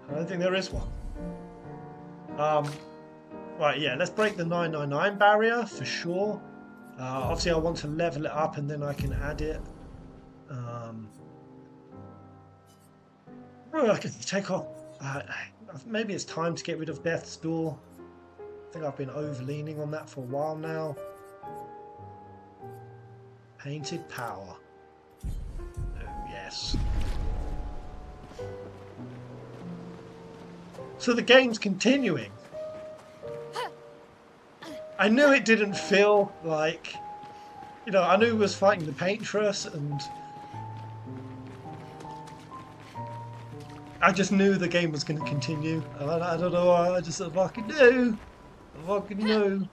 I don't think there is one. Right, yeah, let's break the 999 barrier for sure. Obviously I want to level it up and then I can add it. Well, I can take off... maybe it's time to get rid of Death's Door. I think I've been over-leaning on that for a while now. Painted power. Oh, yes. So the game's continuing. I knew it didn't feel like... You know, I knew it was fighting the Paintress and... I just knew the game was going to continue. I don't know why, I just fucking knew. I fucking knew.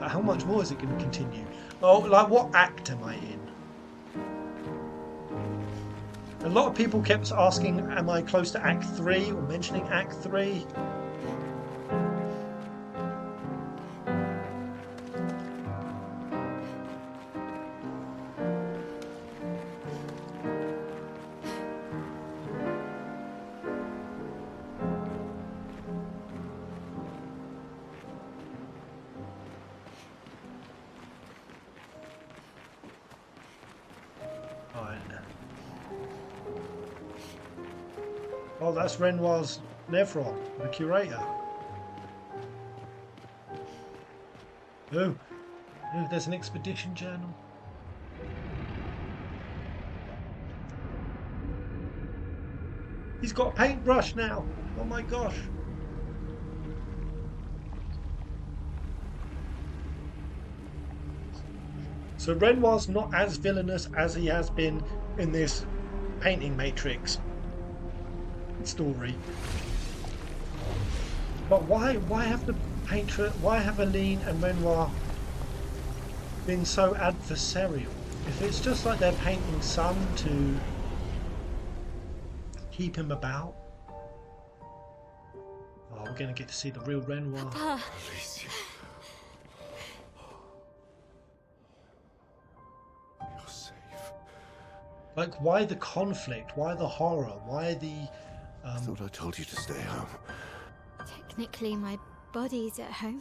How much more is it going to continue? Oh, like what act am I in? A lot of people kept asking, am I close to Act 3 or mentioning Act 3? Oh, that's Renoir's Nevron, the curator. Oh, there's an expedition journal. He's got a paintbrush now. Oh my gosh. So Renoir's not as villainous as he has been in this painting matrix story. But why have the Paintress, why have Aline and Renoir been so adversarial? If it's just like they're painting Son to keep him about. Oh, we're gonna get to see the real Renoir. Papa. Alicia. You're safe. Like, why the conflict? Why the horror? Why the... I thought I told you to stay home. Technically, my body's at home.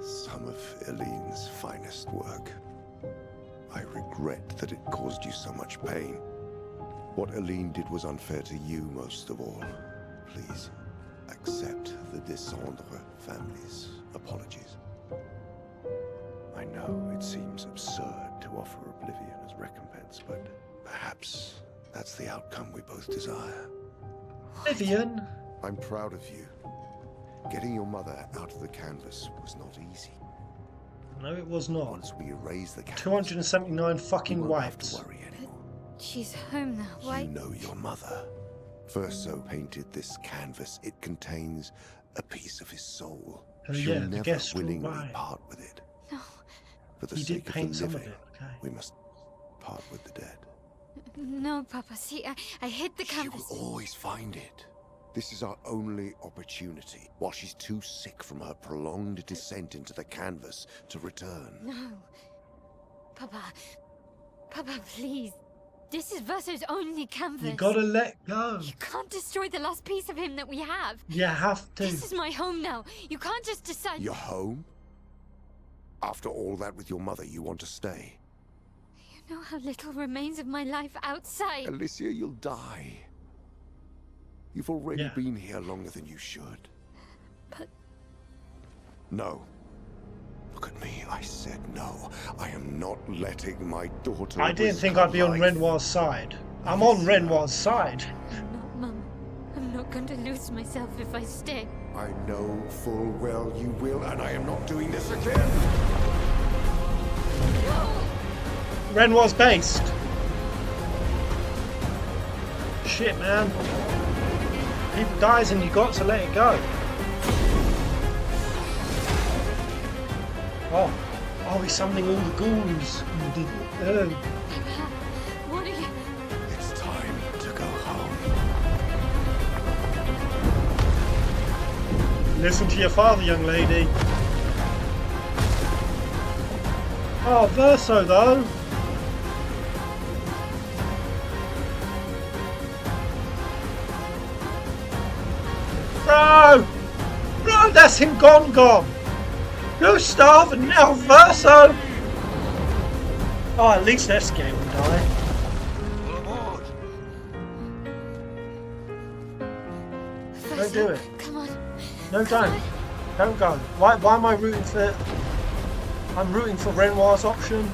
Some of Eline's finest work. I regret that it caused you so much pain. What Aline did was unfair to you most of all. Please, accept the Descendre family's apologies. I know it seems absurd to offer oblivion as recompense, but perhaps that's the outcome we both desire. Vivian! I'm proud of you. Getting your mother out of the canvas was not easy. No, it was not. Once we erase the canvas, 279 fucking you won't have wipes. to worry anymore. She's home now. Why? You know your mother. Verso painted this canvas. It contains a piece of his soul. Oh, She'll yeah, the never guest willingly right. part with it. No. For the He did sake of paint the some of living, it, okay. we must part with the dead. No, Papa. See, I hid the She canvas. will always find it. This is our only opportunity, while she's too sick from her prolonged descent into the canvas to return. No. Papa. Papa, please. This is Verso's only canvas. You gotta let go. You can't destroy the last piece of him that we have. You have to. This is my home now. You can't just decide. You're home? After all that with your mother, you want to stay? You know how little remains of my life outside. Alicia, you'll die. You've already been here longer than you should. But... No. Look at me, I said no. I am not letting my daughter... I didn't think I'd be on Renoir's side. I'm on Renoir's side. I'm not, Mum. I'm not going to lose myself if I stay. I know full well you will, and I am not doing this again! No! Renoir's based. Shit, man. People dies and you got to let it go. Oh, he's summoning all the ghouls. What are you... It's time to go home. Listen to your father, young lady. Oh, Verso though. Bro! Bro, that's him gone. Gustav and now Verso! Oh, at least Escape will die. Don't do it. Come on. No, don't. Don't go. Why am I rooting for... I'm rooting for Renoir's option.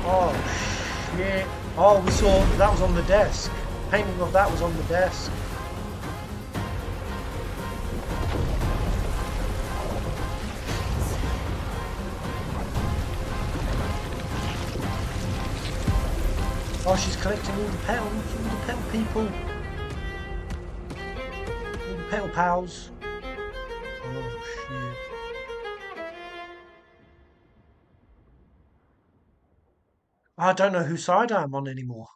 Oh, shit. Oh, we saw... That was on the desk. Painting of that was on the desk. Oh, she's collecting all the petal people. All the petal pals. Oh, shit. I don't know whose side I'm on anymore.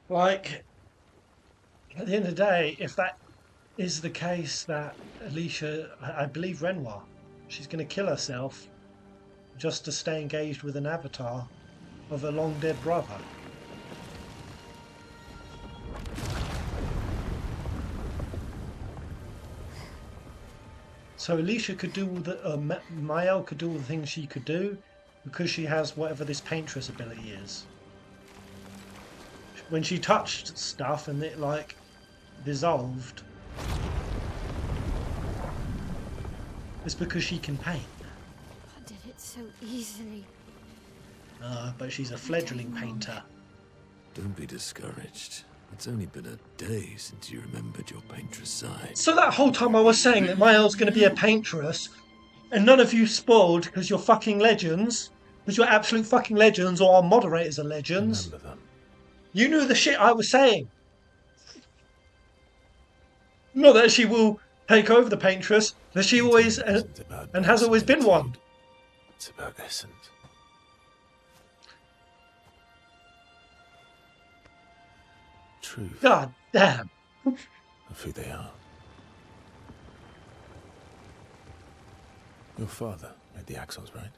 Like, at the end of the day, if that is the case that Alicia, I believe Renoir, she's going to kill herself just to stay engaged with an avatar of her long dead brother. So Alicia could do all the, Maëlle could do all the things she could do because she has whatever this Paintress ability is. When she touched stuff and it like dissolved, It's because she can paint. I did it so easily. But she's a fledgling painter. Don't be discouraged. It's only been a day since you remembered your Paintress side. So that whole time I was saying that my Elle's going to be a Paintress, and none of you spoiled because you're fucking legends, because you're absolute fucking legends, or our moderators are legends. Remember them. You knew the shit I was saying. Not that she will take over the Paintress, that she always and has always been one. It's about essence. Truth. God damn. Of who they are. Your father made the axles, right?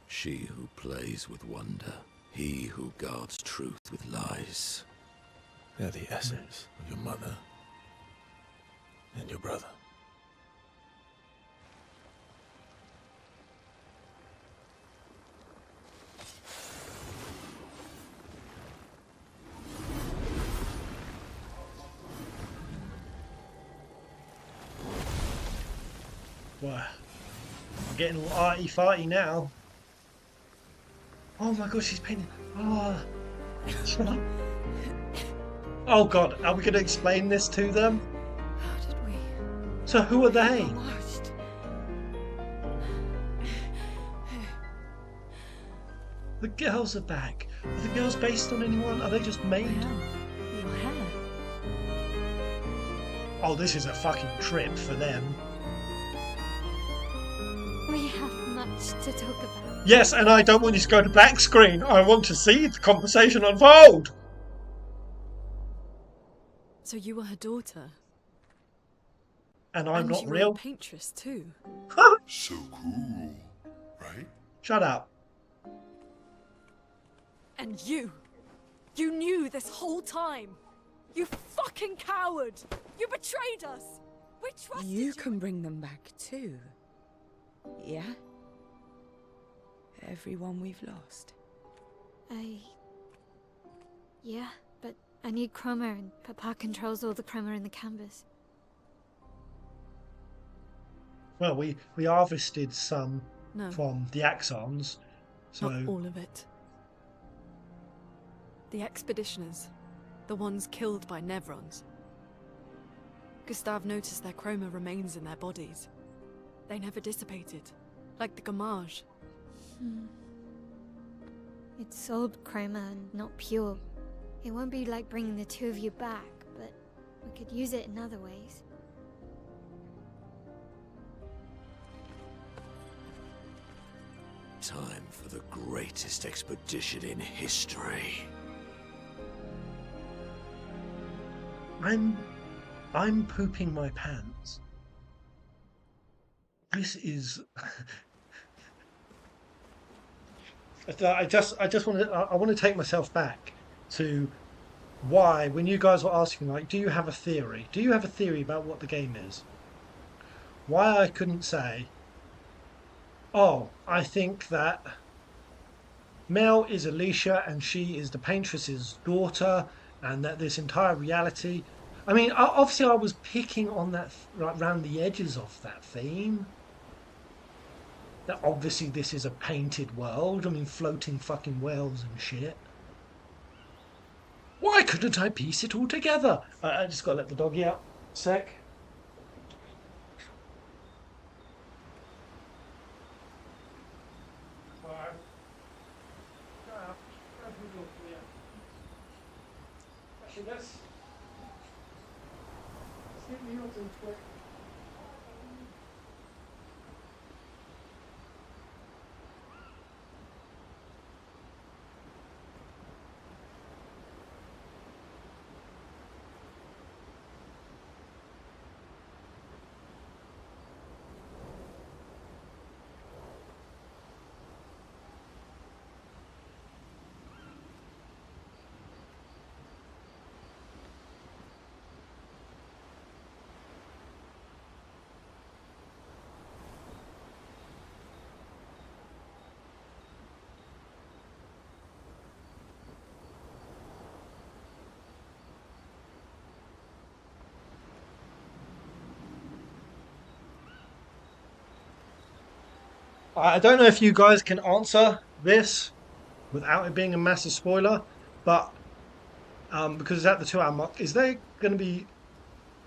She who plays with wonder, he who guards truth with lies. They're the essence of your mother and your brother. Wow. I'm getting all arty-farty now. Oh my god, she's painting. Oh. Oh god, are we going to explain this to them? How did we? So who are they? Almost. The girls are back. Are the girls based on anyone? Are they just made? Your hair. Oh, this is a fucking trip for them. We have much to talk about. Yes, and I don't want you to go to black screen. I want to see the conversation unfold. So you were her daughter? And I'm and not you were real. a Paintress too. So cool, right? Shut up. And you knew this whole time. You fucking coward! You betrayed us! We trusted you! You can bring them back too. Yeah? Everyone we've lost. Yeah, but I need chroma and Papa controls all the chroma in the canvas. Well, we harvested some No. from the axons, so Not all of it. The expeditioners. The ones killed by Nevrons. Gustave noticed their chroma remains in their bodies. They never dissipated, like the Gommage. It's sold chroma and not pure. It won't be like bringing the two of you back, but we could use it in other ways. Time for the greatest expedition in history. I'm pooping my pants. This is. I want to take myself back to why, when you guys were asking, like, do you have a theory? Do you have a theory about what the game is? Why I couldn't say, oh, I think that Mel is Alicia and she is the Paintress's daughter, and that this entire reality. I mean, obviously, I was picking on that right around the edges of that theme. That obviously this is a painted world. I mean, floating fucking whales and shit. Why couldn't I piece it all together? I just got to let the doggy out. Sec. Actually, let's get me out and quick. I don't know if you guys can answer this without it being a massive spoiler, but because it's at the 2 hour mark, is there going to be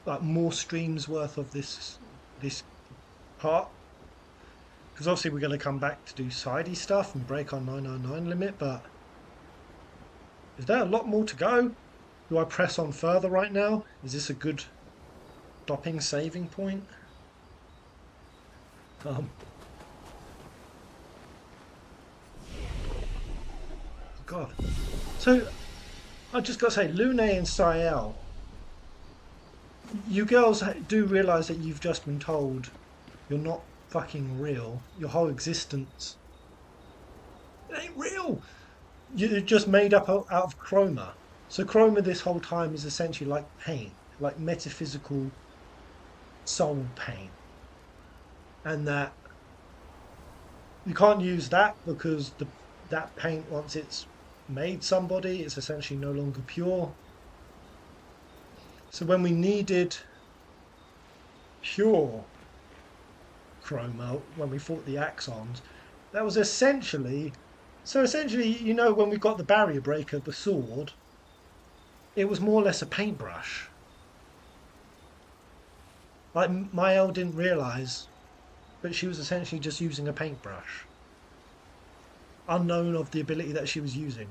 like more streams worth of this part? Because obviously we're going to come back to do sidey stuff and break our 999 limit, but is there a lot more to go? Do I press on further right now? Is this a good stopping saving point? God. So I just got to say, Lune and Sael, you girls do realise that you've just been told you're not fucking real. Your whole existence, it ain't real. You're just made up out of chroma. So chroma this whole time is essentially like pain, like metaphysical soul pain. And that you can't use that because that paint, once it's made somebody, it's essentially no longer pure. So when we needed pure chroma, when we fought the Axons, that was essentially, you know, when we got the barrier breaker, the sword, it was more or less a paintbrush. Like Mael didn't realise, but she was essentially just using a paintbrush, unknown of the ability that she was using.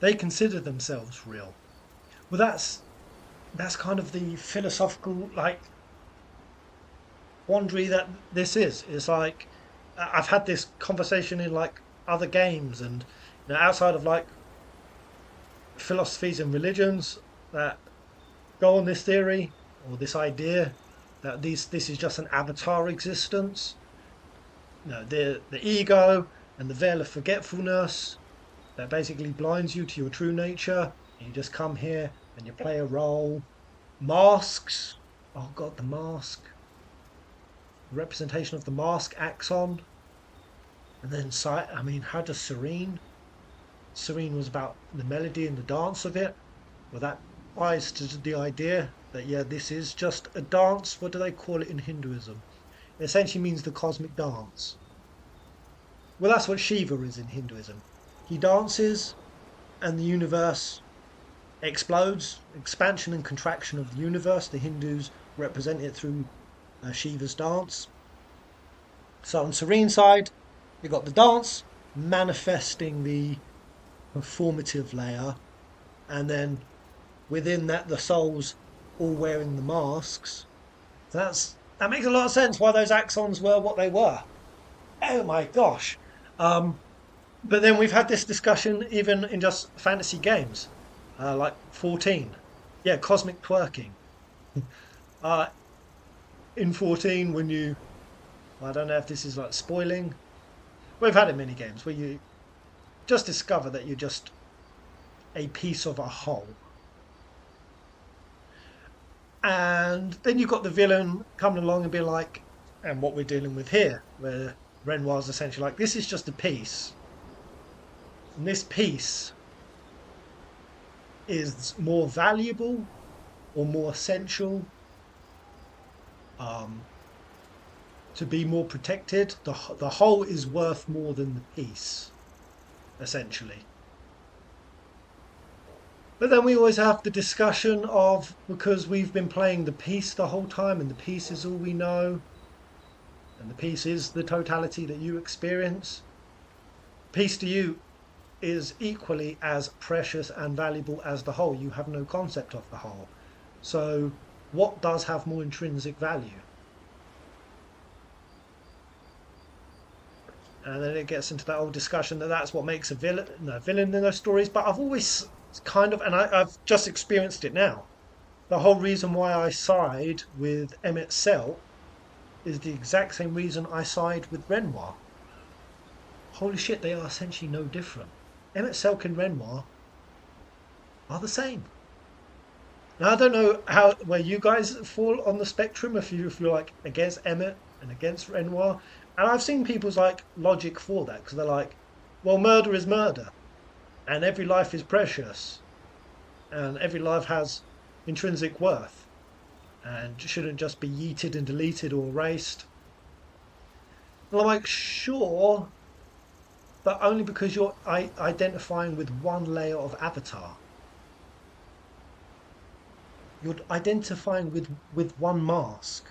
They consider themselves real. Well, that's kind of the philosophical, like, quandary that this is. It's like, I've had this conversation in like other games, and you know, outside of like philosophies and religions that go on this theory or this idea that this is just an avatar existence. You know, the ego and the veil of forgetfulness that basically blinds you to your true nature. You just come here and you play a role. Masks. Oh god, the mask. Representation of the mask, Axon. And then, I mean, how does Serene? Serene was about the melody and the dance of it. Well, that buys to the idea that, yeah, this is just a dance. What do they call it in Hinduism? It essentially means the cosmic dance. Well, that's what Shiva is in Hinduism. He dances and the universe explodes. Expansion and contraction of the universe. The Hindus represent it through Shiva's dance. So on Serene's side, you've got the dance manifesting the performative layer, and then within that the souls all wearing the masks. That makes a lot of sense why those Axons were what they were. Oh my gosh. But then we've had this discussion even in just fantasy games, like 14. Yeah, cosmic twerking. In 14, when you, I don't know if this is like spoiling, we've had it in many games where you just discover that you're just a piece of a whole. And then you've got the villain coming along and being like, and what we're dealing with here, where Renoir's essentially like, this is just a piece. And this piece is more valuable or more essential to be more protected. The whole is worth more than the piece, essentially. But then we always have the discussion of, because we've been playing the piece the whole time and the piece is all we know, and the piece is the totality that you experience, piece to you is equally as precious and valuable as the whole. You have no concept of the whole. So what does have more intrinsic value? And then it gets into that old discussion that that's what makes a villain in those stories. But I've always kind of, and I've just experienced it now, the whole reason why I side with Emmett Cell is the exact same reason I side with Renoir. Holy shit, they are essentially no different. Emmett Selk and Renoir are the same. Now I don't know where you guys fall on the spectrum, if you're like against Emmett and against Renoir. And I've seen people's like logic for that, because they're like, well, murder is murder and every life is precious. and every life has intrinsic worth and shouldn't just be yeeted and deleted or erased. And I'm like, sure, but only because you're identifying with one layer of avatar. You're identifying with one mask.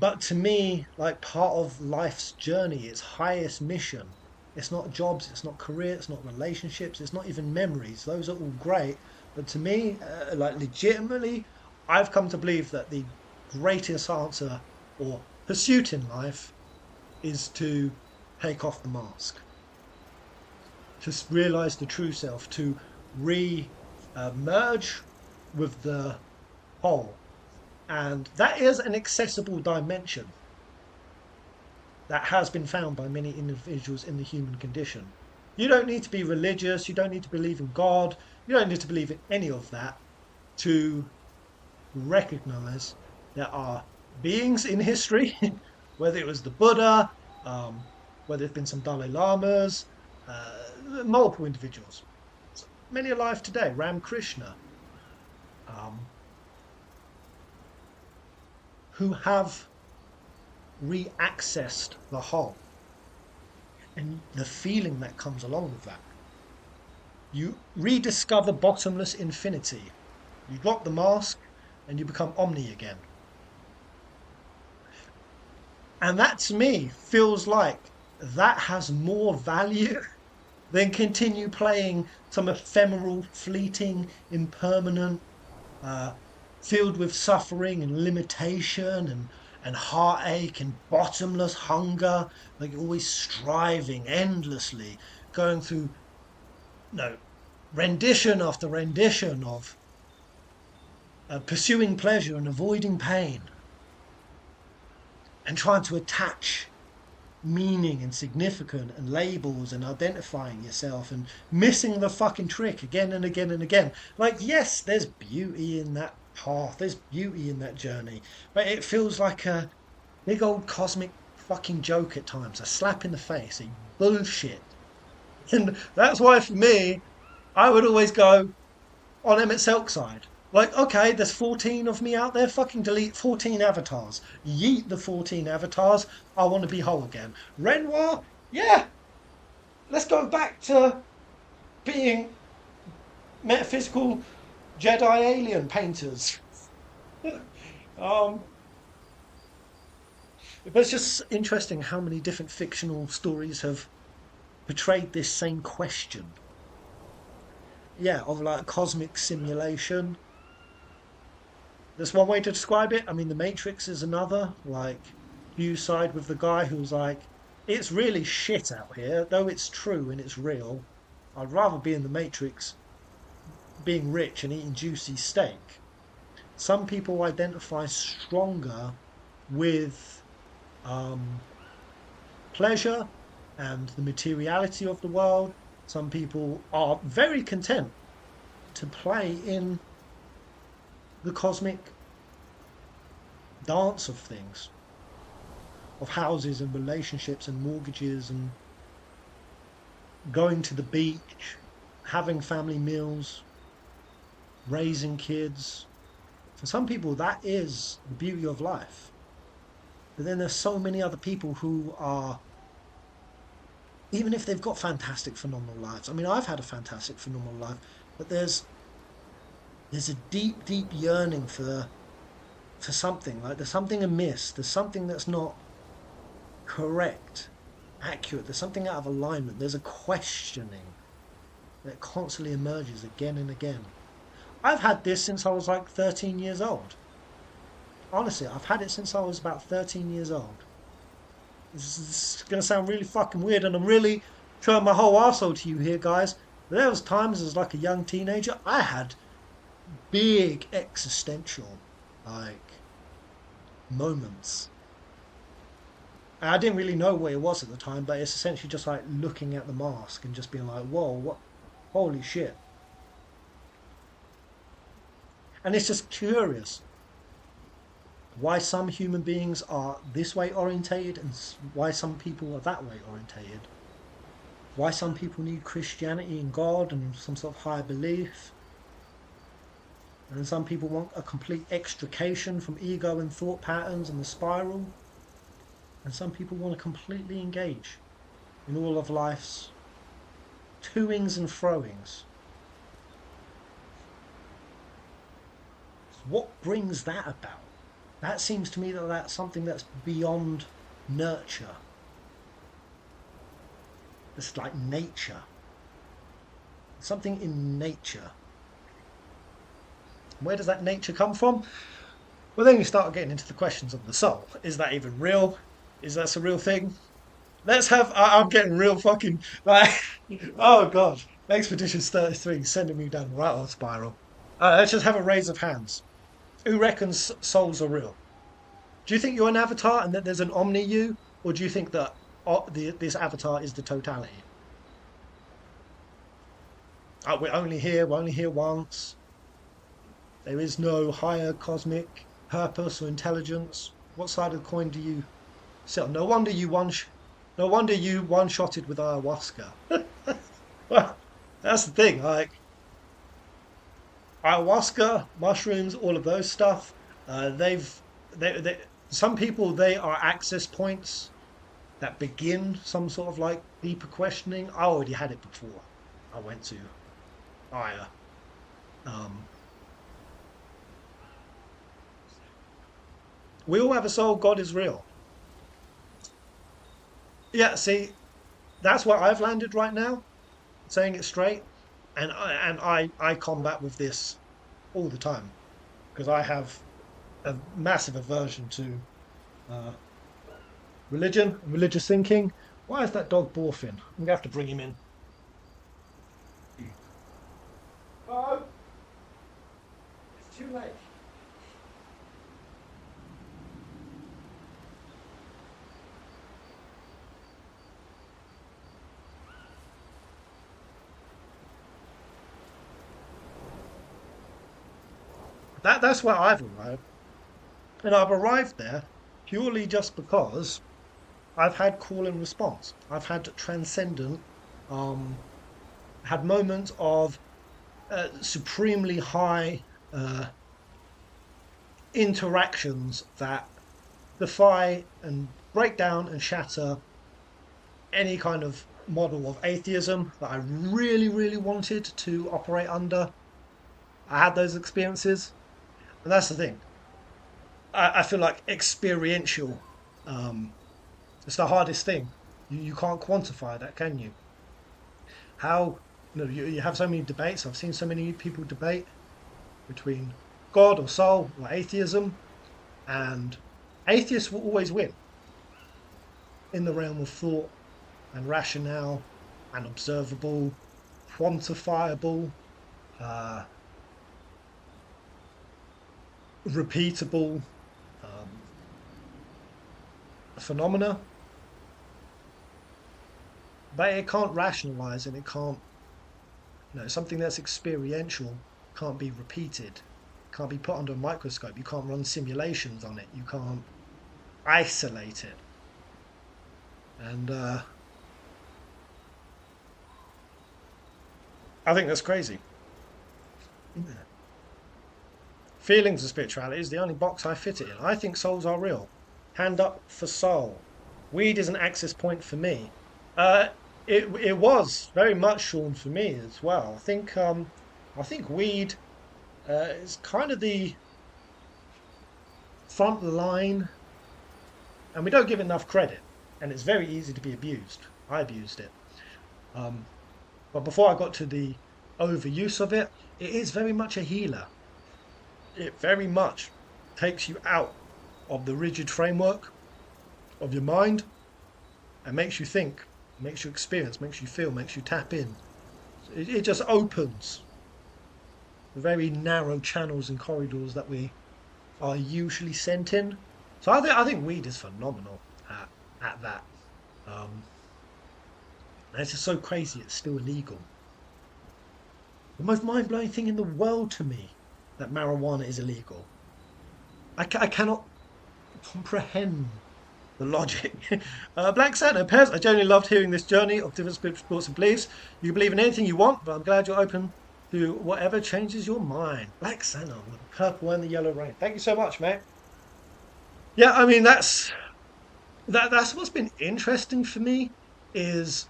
But to me, like, part of life's journey, its highest mission, it's not jobs, it's not career, it's not relationships, it's not even memories. Those are all great. But to me, like, legitimately, I've come to believe that the greatest answer or pursuit in life is to take off the mask, to realize the true self, to merge with the whole. And that is an accessible dimension that has been found by many individuals in the human condition. You don't need to be religious, you don't need to believe in God, you don't need to believe in any of that to recognize there are beings in history, whether it was the Buddha, whether there's been some Dalai Lamas, multiple individuals. Many alive today, Ram Krishna, who have re-accessed the whole. And the feeling that comes along with that. You rediscover bottomless infinity. You drop the mask and you become Omni again. And that to me feels like that has more value than continue playing some ephemeral, fleeting, impermanent, filled with suffering and limitation and heartache and bottomless hunger, like you're always striving endlessly, going through rendition after rendition of pursuing pleasure and avoiding pain, and trying to attach meaning and significance and labels and identifying yourself and missing the fucking trick again and again and again. Like, yes, there's beauty in that path, there's beauty in that journey, but it feels like a big old cosmic fucking joke at times, a slap in the face, a bullshit. And that's why for me, I would always go on Emmett Selk's side. Like, okay, there's 14 of me out there, fucking delete 14 avatars. Yeet the 14 avatars, I want to be whole again. Renoir, yeah, let's go back to being metaphysical Jedi alien painters. But it's just interesting how many different fictional stories have portrayed this same question. Yeah, of like cosmic simulation. That's one way to describe it. I mean, The Matrix is another. Like, you side with the guy who's like, it's really shit out here, though it's true and it's real. I'd rather be in the Matrix being rich and eating juicy steak. Some people identify stronger with pleasure and the materiality of the world. Some people are very content to play in the cosmic dance of things, of houses and relationships and mortgages and going to the beach, having family meals, raising kids. For some people, that is the beauty of life. But then there's so many other people who are, even if they've got fantastic, phenomenal lives. I mean, I've had a fantastic, phenomenal life, but there's a deep, deep yearning for something. Like, there's something amiss. There's something that's not correct, accurate. There's something out of alignment. There's a questioning that constantly emerges again and again. I've had this since I was like 13 years old. Honestly, I've had it since I was about 13 years old. This is going to sound really fucking weird, and I'm really throwing my whole arsehole to you here, guys. But there was times as like a young teenager, I had big existential like moments. And I didn't really know what it was at the time, but it's essentially just like looking at the mask and just being like, whoa, what, holy shit. And it's just curious why some human beings are this way orientated and why some people are that way orientated. why some people need Christianity and God and some sort of higher belief. And some people want a complete extrication from ego and thought patterns and the spiral. And some people want to completely engage in all of life's toings and froings. What brings that about? That seems to me that that's something that's beyond nurture. It's like nature. Something in nature. Where does that nature come from? Well, then you start getting into the questions of the soul. Is that even real? Is that a real thing? Let's have... I'm getting real fucking... like, oh, God. Expeditions 33 sending me down the right on spiral. Let's just have a raise of hands. Who reckons souls are real? Do you think you're an avatar and that there's an omni you? Or do you think that this avatar is the totality? We're only here once. There is no higher cosmic purpose or intelligence. What side of the coin do you sit on? No wonder you one-shotted with ayahuasca. Well, that's the thing. Like ayahuasca, mushrooms, all of those stuff. Some people, they are access points that begin some sort of like deeper questioning. I already had it before I went to Aya. We all have a soul. God is real. Yeah, see, that's where I've landed right now, saying it straight, and I combat with this all the time because I have a massive aversion to religion and religious thinking. Why is that dog barfing? I'm gonna have to bring him in. Oh, it's too late. That's where I've arrived. And I've arrived there purely just because I've had call and response. I've had transcendent, had moments of supremely high interactions that defy and break down and shatter any kind of model of atheism that I really, really wanted to operate under. I had those experiences. And that's the thing. I feel like experiential. It's the hardest thing. You can't quantify that, can you? How, you have so many debates. I've seen so many people debate between God or soul or atheism, and atheists will always win in the realm of thought and rationale and observable, quantifiable, repeatable phenomena, but it can't rationalize, and it can't, something that's experiential can't be repeated, can't be put under a microscope, you can't run simulations on it, you can't isolate it. And I think that's crazy. Feelings of spirituality is the only box I fit it in. I think souls are real. Hand up for soul. Weed is an access point for me. It was very much, Sean, for me as well. I think weed is kind of the front line, and we don't give enough credit, and it's very easy to be abused. I abused it. But before I got to the overuse of it, it is very much a healer. It very much takes you out of the rigid framework of your mind and makes you think, makes you experience, makes you feel, makes you tap in. It just opens the very narrow channels and corridors that we are usually sent in. So I think weed is phenomenal at that. And it's just so crazy it's still illegal. The most mind-blowing thing in the world to me, that marijuana is illegal. I cannot comprehend the logic. Black Santa, Pez, I genuinely loved hearing this journey of different spiritual thoughts and beliefs. You can believe in anything you want, but I'm glad you're open to whatever changes your mind. Black Santa with the purple and the yellow rain. Thank you so much, mate. Yeah, I mean, that's what's been interesting for me is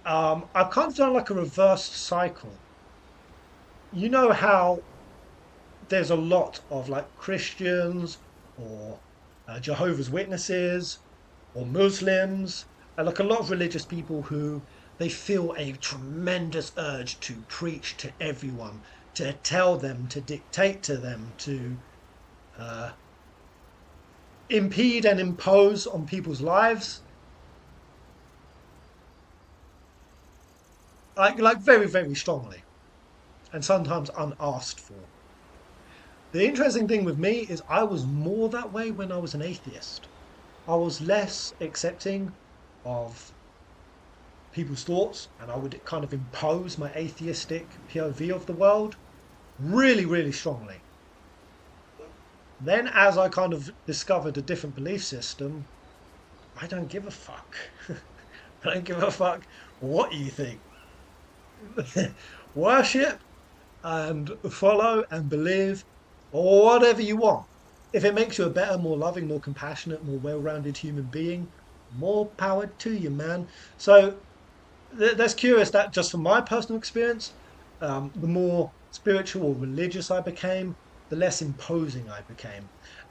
I've kind of done like a reverse cycle. You know how there's a lot of like Christians or Jehovah's Witnesses or Muslims, and like a lot of religious people who they feel a tremendous urge to preach to everyone, to tell them, to dictate to them, to impede and impose on people's lives. Like very, very strongly, and sometimes unasked for. The interesting thing with me is I was more that way when I was an atheist. I was less accepting of people's thoughts, and I would kind of impose my atheistic POV of the world really, really strongly. Then as I kind of discovered a different belief system, I don't give a fuck. I don't give a fuck what you think. Worship and follow and believe or whatever you want. If it makes you a better, more loving, more compassionate, more well-rounded human being, more power to you, man. So that's curious that just from my personal experience, the more spiritual or religious I became, the less imposing I became.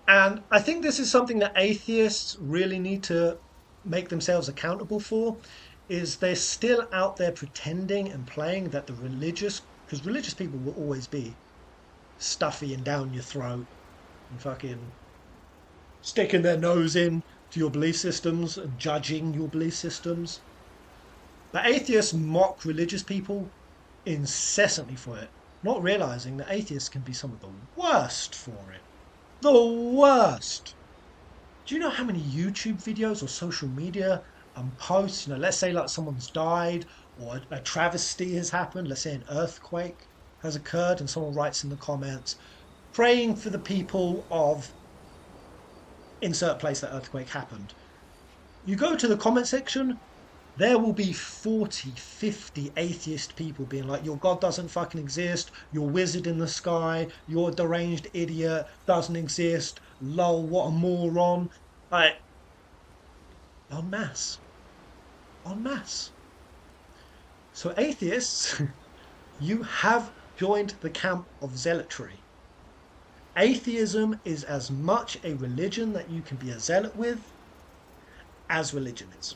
And I think this is something that atheists really need to make themselves accountable for, is they're still out there pretending and playing that the religious, because religious people will always be stuffy and down your throat and fucking sticking their nose in to your belief systems and judging your belief systems. But atheists mock religious people incessantly for it, not realizing that atheists can be some of the worst for it. The worst. Do you know how many YouTube videos or social media posts, let's say like someone's died or a travesty has happened, let's say an earthquake has occurred, and someone writes in the comments, praying for the people of insert place that earthquake happened. You go to the comment section, there will be 40, 50 atheist people being like, your God doesn't fucking exist, your wizard in the sky, your deranged idiot doesn't exist, lol, what a moron. Like, en masse. En masse. So atheists, you have joined the camp of zealotry. Atheism is as much a religion that you can be a zealot with as religion is.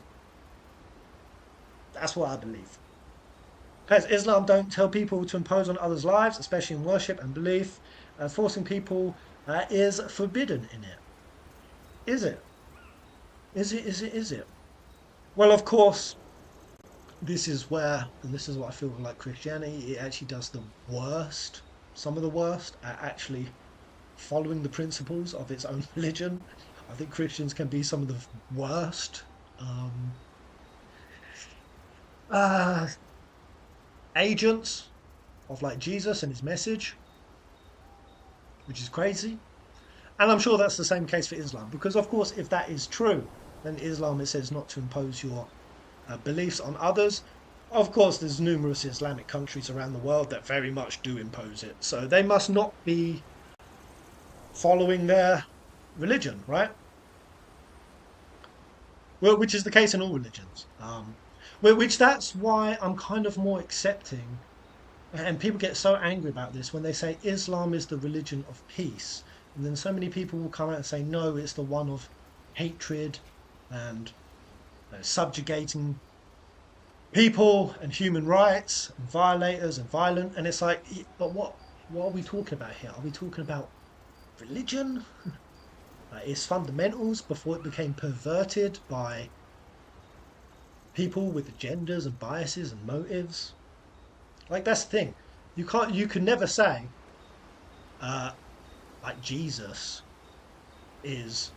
That's what I believe. Because Islam don't tell people to impose on others' lives, especially in worship and belief. Forcing people is forbidden in it. Is it? Is it? Well, of course, this is where, and this is what I feel like Christianity, it actually does the worst, some of the worst, at actually following the principles of its own religion. I think Christians can be some of the worst agents of like Jesus and his message, which is crazy. And I'm sure that's the same case for Islam, because of course if that is true, then Islam, it says not to impose your beliefs on others. Of course there's numerous Islamic countries around the world that very much do impose it, so they must not be following their religion, right? Well, which is the case in all religions. Which that's why I'm kind of more accepting, and people get so angry about this when they say Islam is the religion of peace, and then so many people will come out and say no, it's the one of hatred and subjugating people and human rights and violators and violent. And it's like, but what are we talking about here? Are we talking about religion? Its fundamentals before it became perverted by people with agendas and biases and motives? Like, that's the thing. You can never say like Jesus is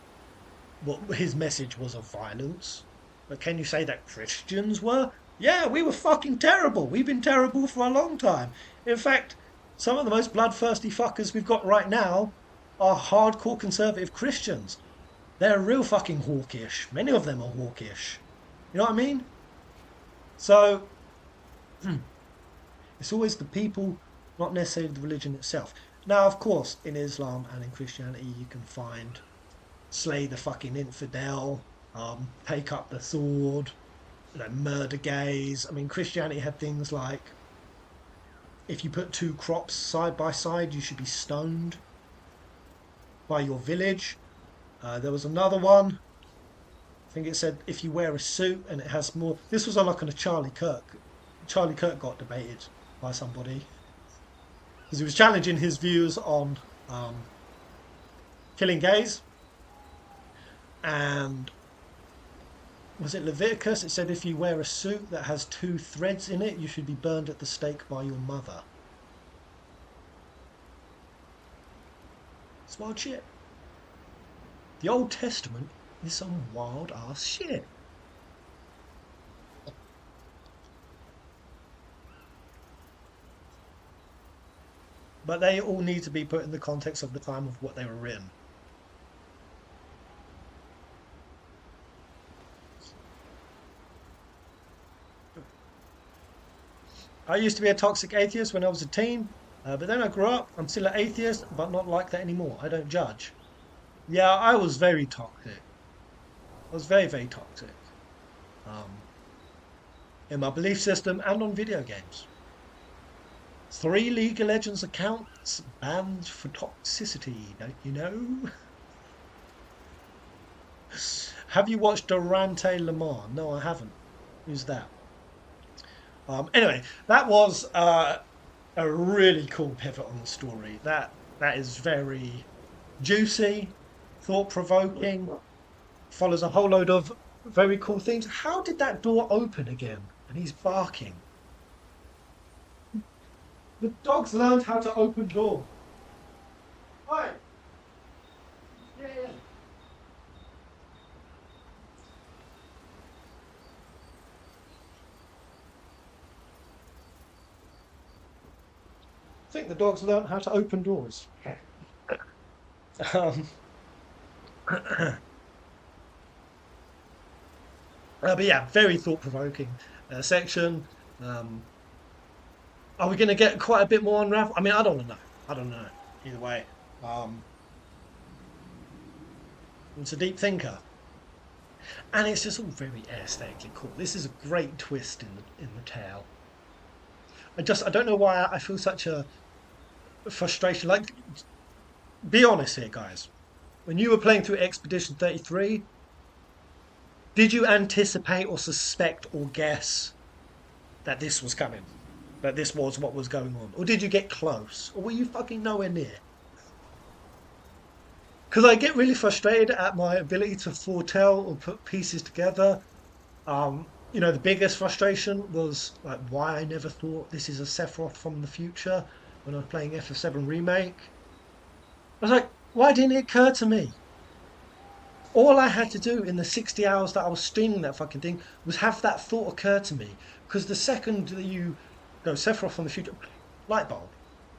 what his message was of violence. But can you say that Christians were? Yeah, we were fucking terrible. We've been terrible for a long time. In fact, some of the most bloodthirsty fuckers we've got right now are hardcore conservative Christians. They're real fucking hawkish. Many of them are hawkish. You know what I mean? So, it's always the people, not necessarily the religion itself. Now, of course, in Islam and in Christianity, you can find slay the fucking infidel, take up the sword, you know, murder gays. I mean, Christianity had things like if you put two crops side by side, you should be stoned by your village. There was another one. I think it said if you wear a suit and it has more. This was on like on a Charlie Kirk. Charlie Kirk got debated by somebody because he was challenging his views on killing gays. And was it Leviticus? It said if you wear a suit that has 2 threads in it, you should be burned at the stake by your mother. It's wild shit. The Old Testament is some wild ass shit. But they all need to be put in the context of the time of what they were written. I used to be a toxic atheist when I was a teen, but then I grew up. I'm still an atheist, but not like that anymore. I don't judge. Yeah, I was very toxic. I was very, very toxic. In my belief system and on video games. 3 League of Legends accounts banned for toxicity, don't you know? Have you watched Durante Lamar? No, I haven't. Who's that? Anyway, that was a really cool pivot on the story. That is very juicy, thought-provoking, follows a whole load of very cool things. How did that door open again? And he's barking. The dog's learned how to open door. Hi. Yeah. I think the dog's learned how to open doors. But yeah, very thought-provoking section. Are we going to get quite a bit more unravel? I mean, I don't know. I don't know. Either way, it's a deep thinker, and it's just all very aesthetically cool. This is a great twist in the tale. I don't know why I feel such a frustration. Like, be honest here, guys. When you were playing through Expedition 33, did you anticipate or suspect or guess that this was coming? That this was what was going on? Or did you get close? Or were you fucking nowhere near? Because I get really frustrated at my ability to foretell or put pieces together. You know, the biggest frustration was like why I never thought this is a Sephiroth from the future when I was playing FF7 Remake. I was like, why didn't it occur to me? All I had to do in the 60 hours that I was streaming that fucking thing was have that thought occur to me. Because the second that you go Sephiroth from the future, light bulb.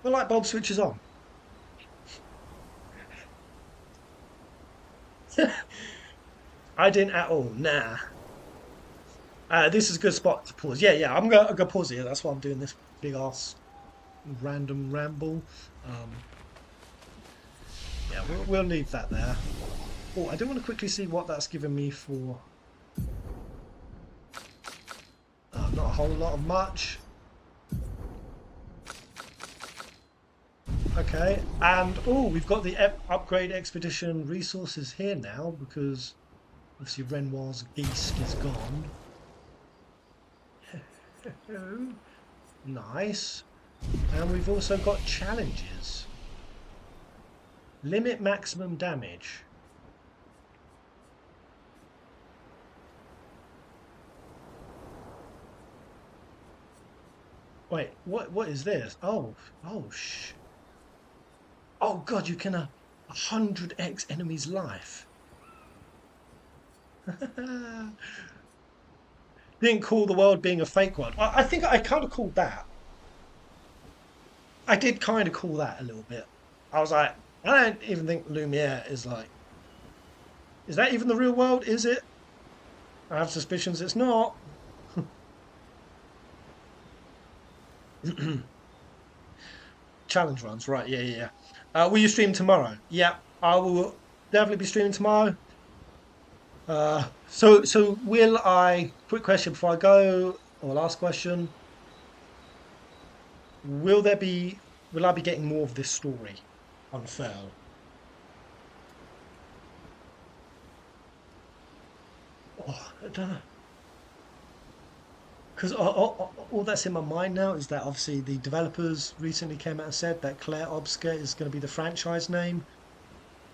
The light bulb switches on. I didn't at all. Nah. This is a good spot to pause. Yeah. I'm gonna pause here. That's why I'm doing this big ass random ramble. Yeah, we'll leave that there. Oh, I do want to quickly see what that's given me for. Not a whole lot of much. Okay, and oh, we've got the upgrade expedition resources here now because obviously Renoir's beast is gone. Nice. And we've also got challenges. Limit maximum damage. Wait, what is this? Oh god, you can 100x enemy's life. Didn't call the world being a fake world. I think I kind of called that. I did kind of call that a little bit. I was like, I don't even think Lumiere is like Is that even the real world? Is it? I have suspicions it's not. Challenge runs, right? Yeah. Will you stream tomorrow? Yeah, I will definitely be streaming tomorrow. So will I? Quick question before I go, or last question. Will I be getting more of this story unfurl? Oh, I don't know. Because all that's in my mind now is that obviously the developers recently came out and said that Clair Obscur is going to be the franchise name,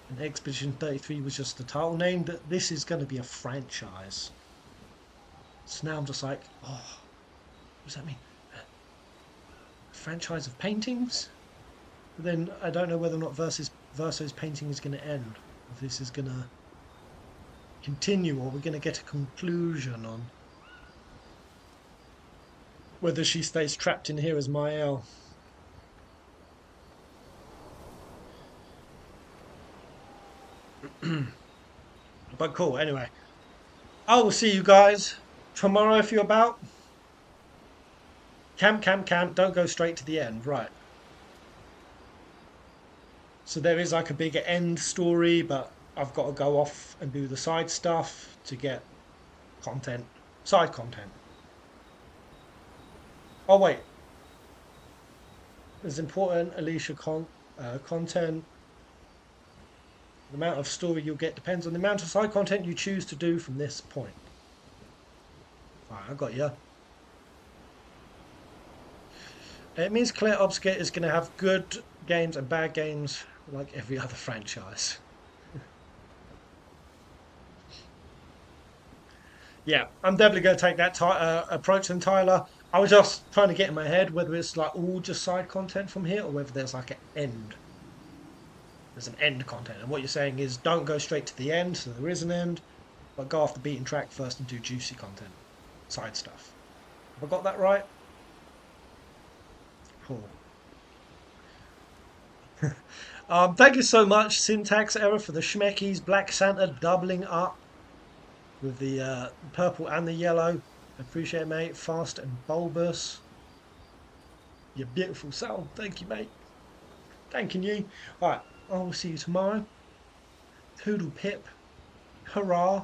and Expedition 33 was just the title name. That this is going to be a franchise. So now I'm just like, oh, what does that mean? A franchise of paintings? But then I don't know whether or not Verso's painting is going to end. If this is going to continue, or we're going to get a conclusion on whether she stays trapped in here as Mael. But cool, anyway. I will see you guys tomorrow if you're about. Camp. Don't go straight to the end. Right. So there is like a bigger end story, but I've got to go off and do the side stuff to get content. Side content. Oh, wait. There's important Alicia content. The amount of story you'll get depends on the amount of side content you choose to do from this point. Alright, I got you. It means Clair Obscur is going to have good games and bad games like every other franchise. Yeah, I'm definitely going to take that approach than Tyler. I was just trying to get in my head whether it's like all just side content from here or whether there's like an end. There's an end content. And what you're saying is don't go straight to the end, so there is an end, but go off the beaten track first and do juicy content. Side stuff. Have I got that right? Cool. Thank you so much, Syntax Error, for the Schmeckies. Black Santa doubling up with the purple and the yellow. Appreciate it, mate. Fast and bulbous. You beautiful soul. Thank you, mate. Thanking you. Alright, I will see you tomorrow. Toodle pip. Hurrah.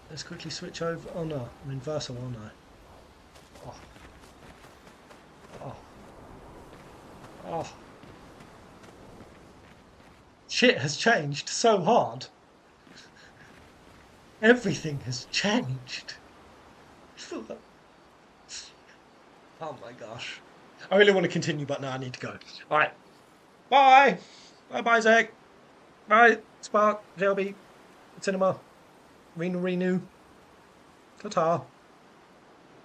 Let's quickly switch over. Oh no, I'm in Verso, aren't I? Oh. Shit has changed so hard. Everything has changed. Oh my gosh. I really want to continue, but now I need to go. Alright. Bye. Bye, Zach. Bye, Spark, JLB, Cinema, Renew. Ta-ta.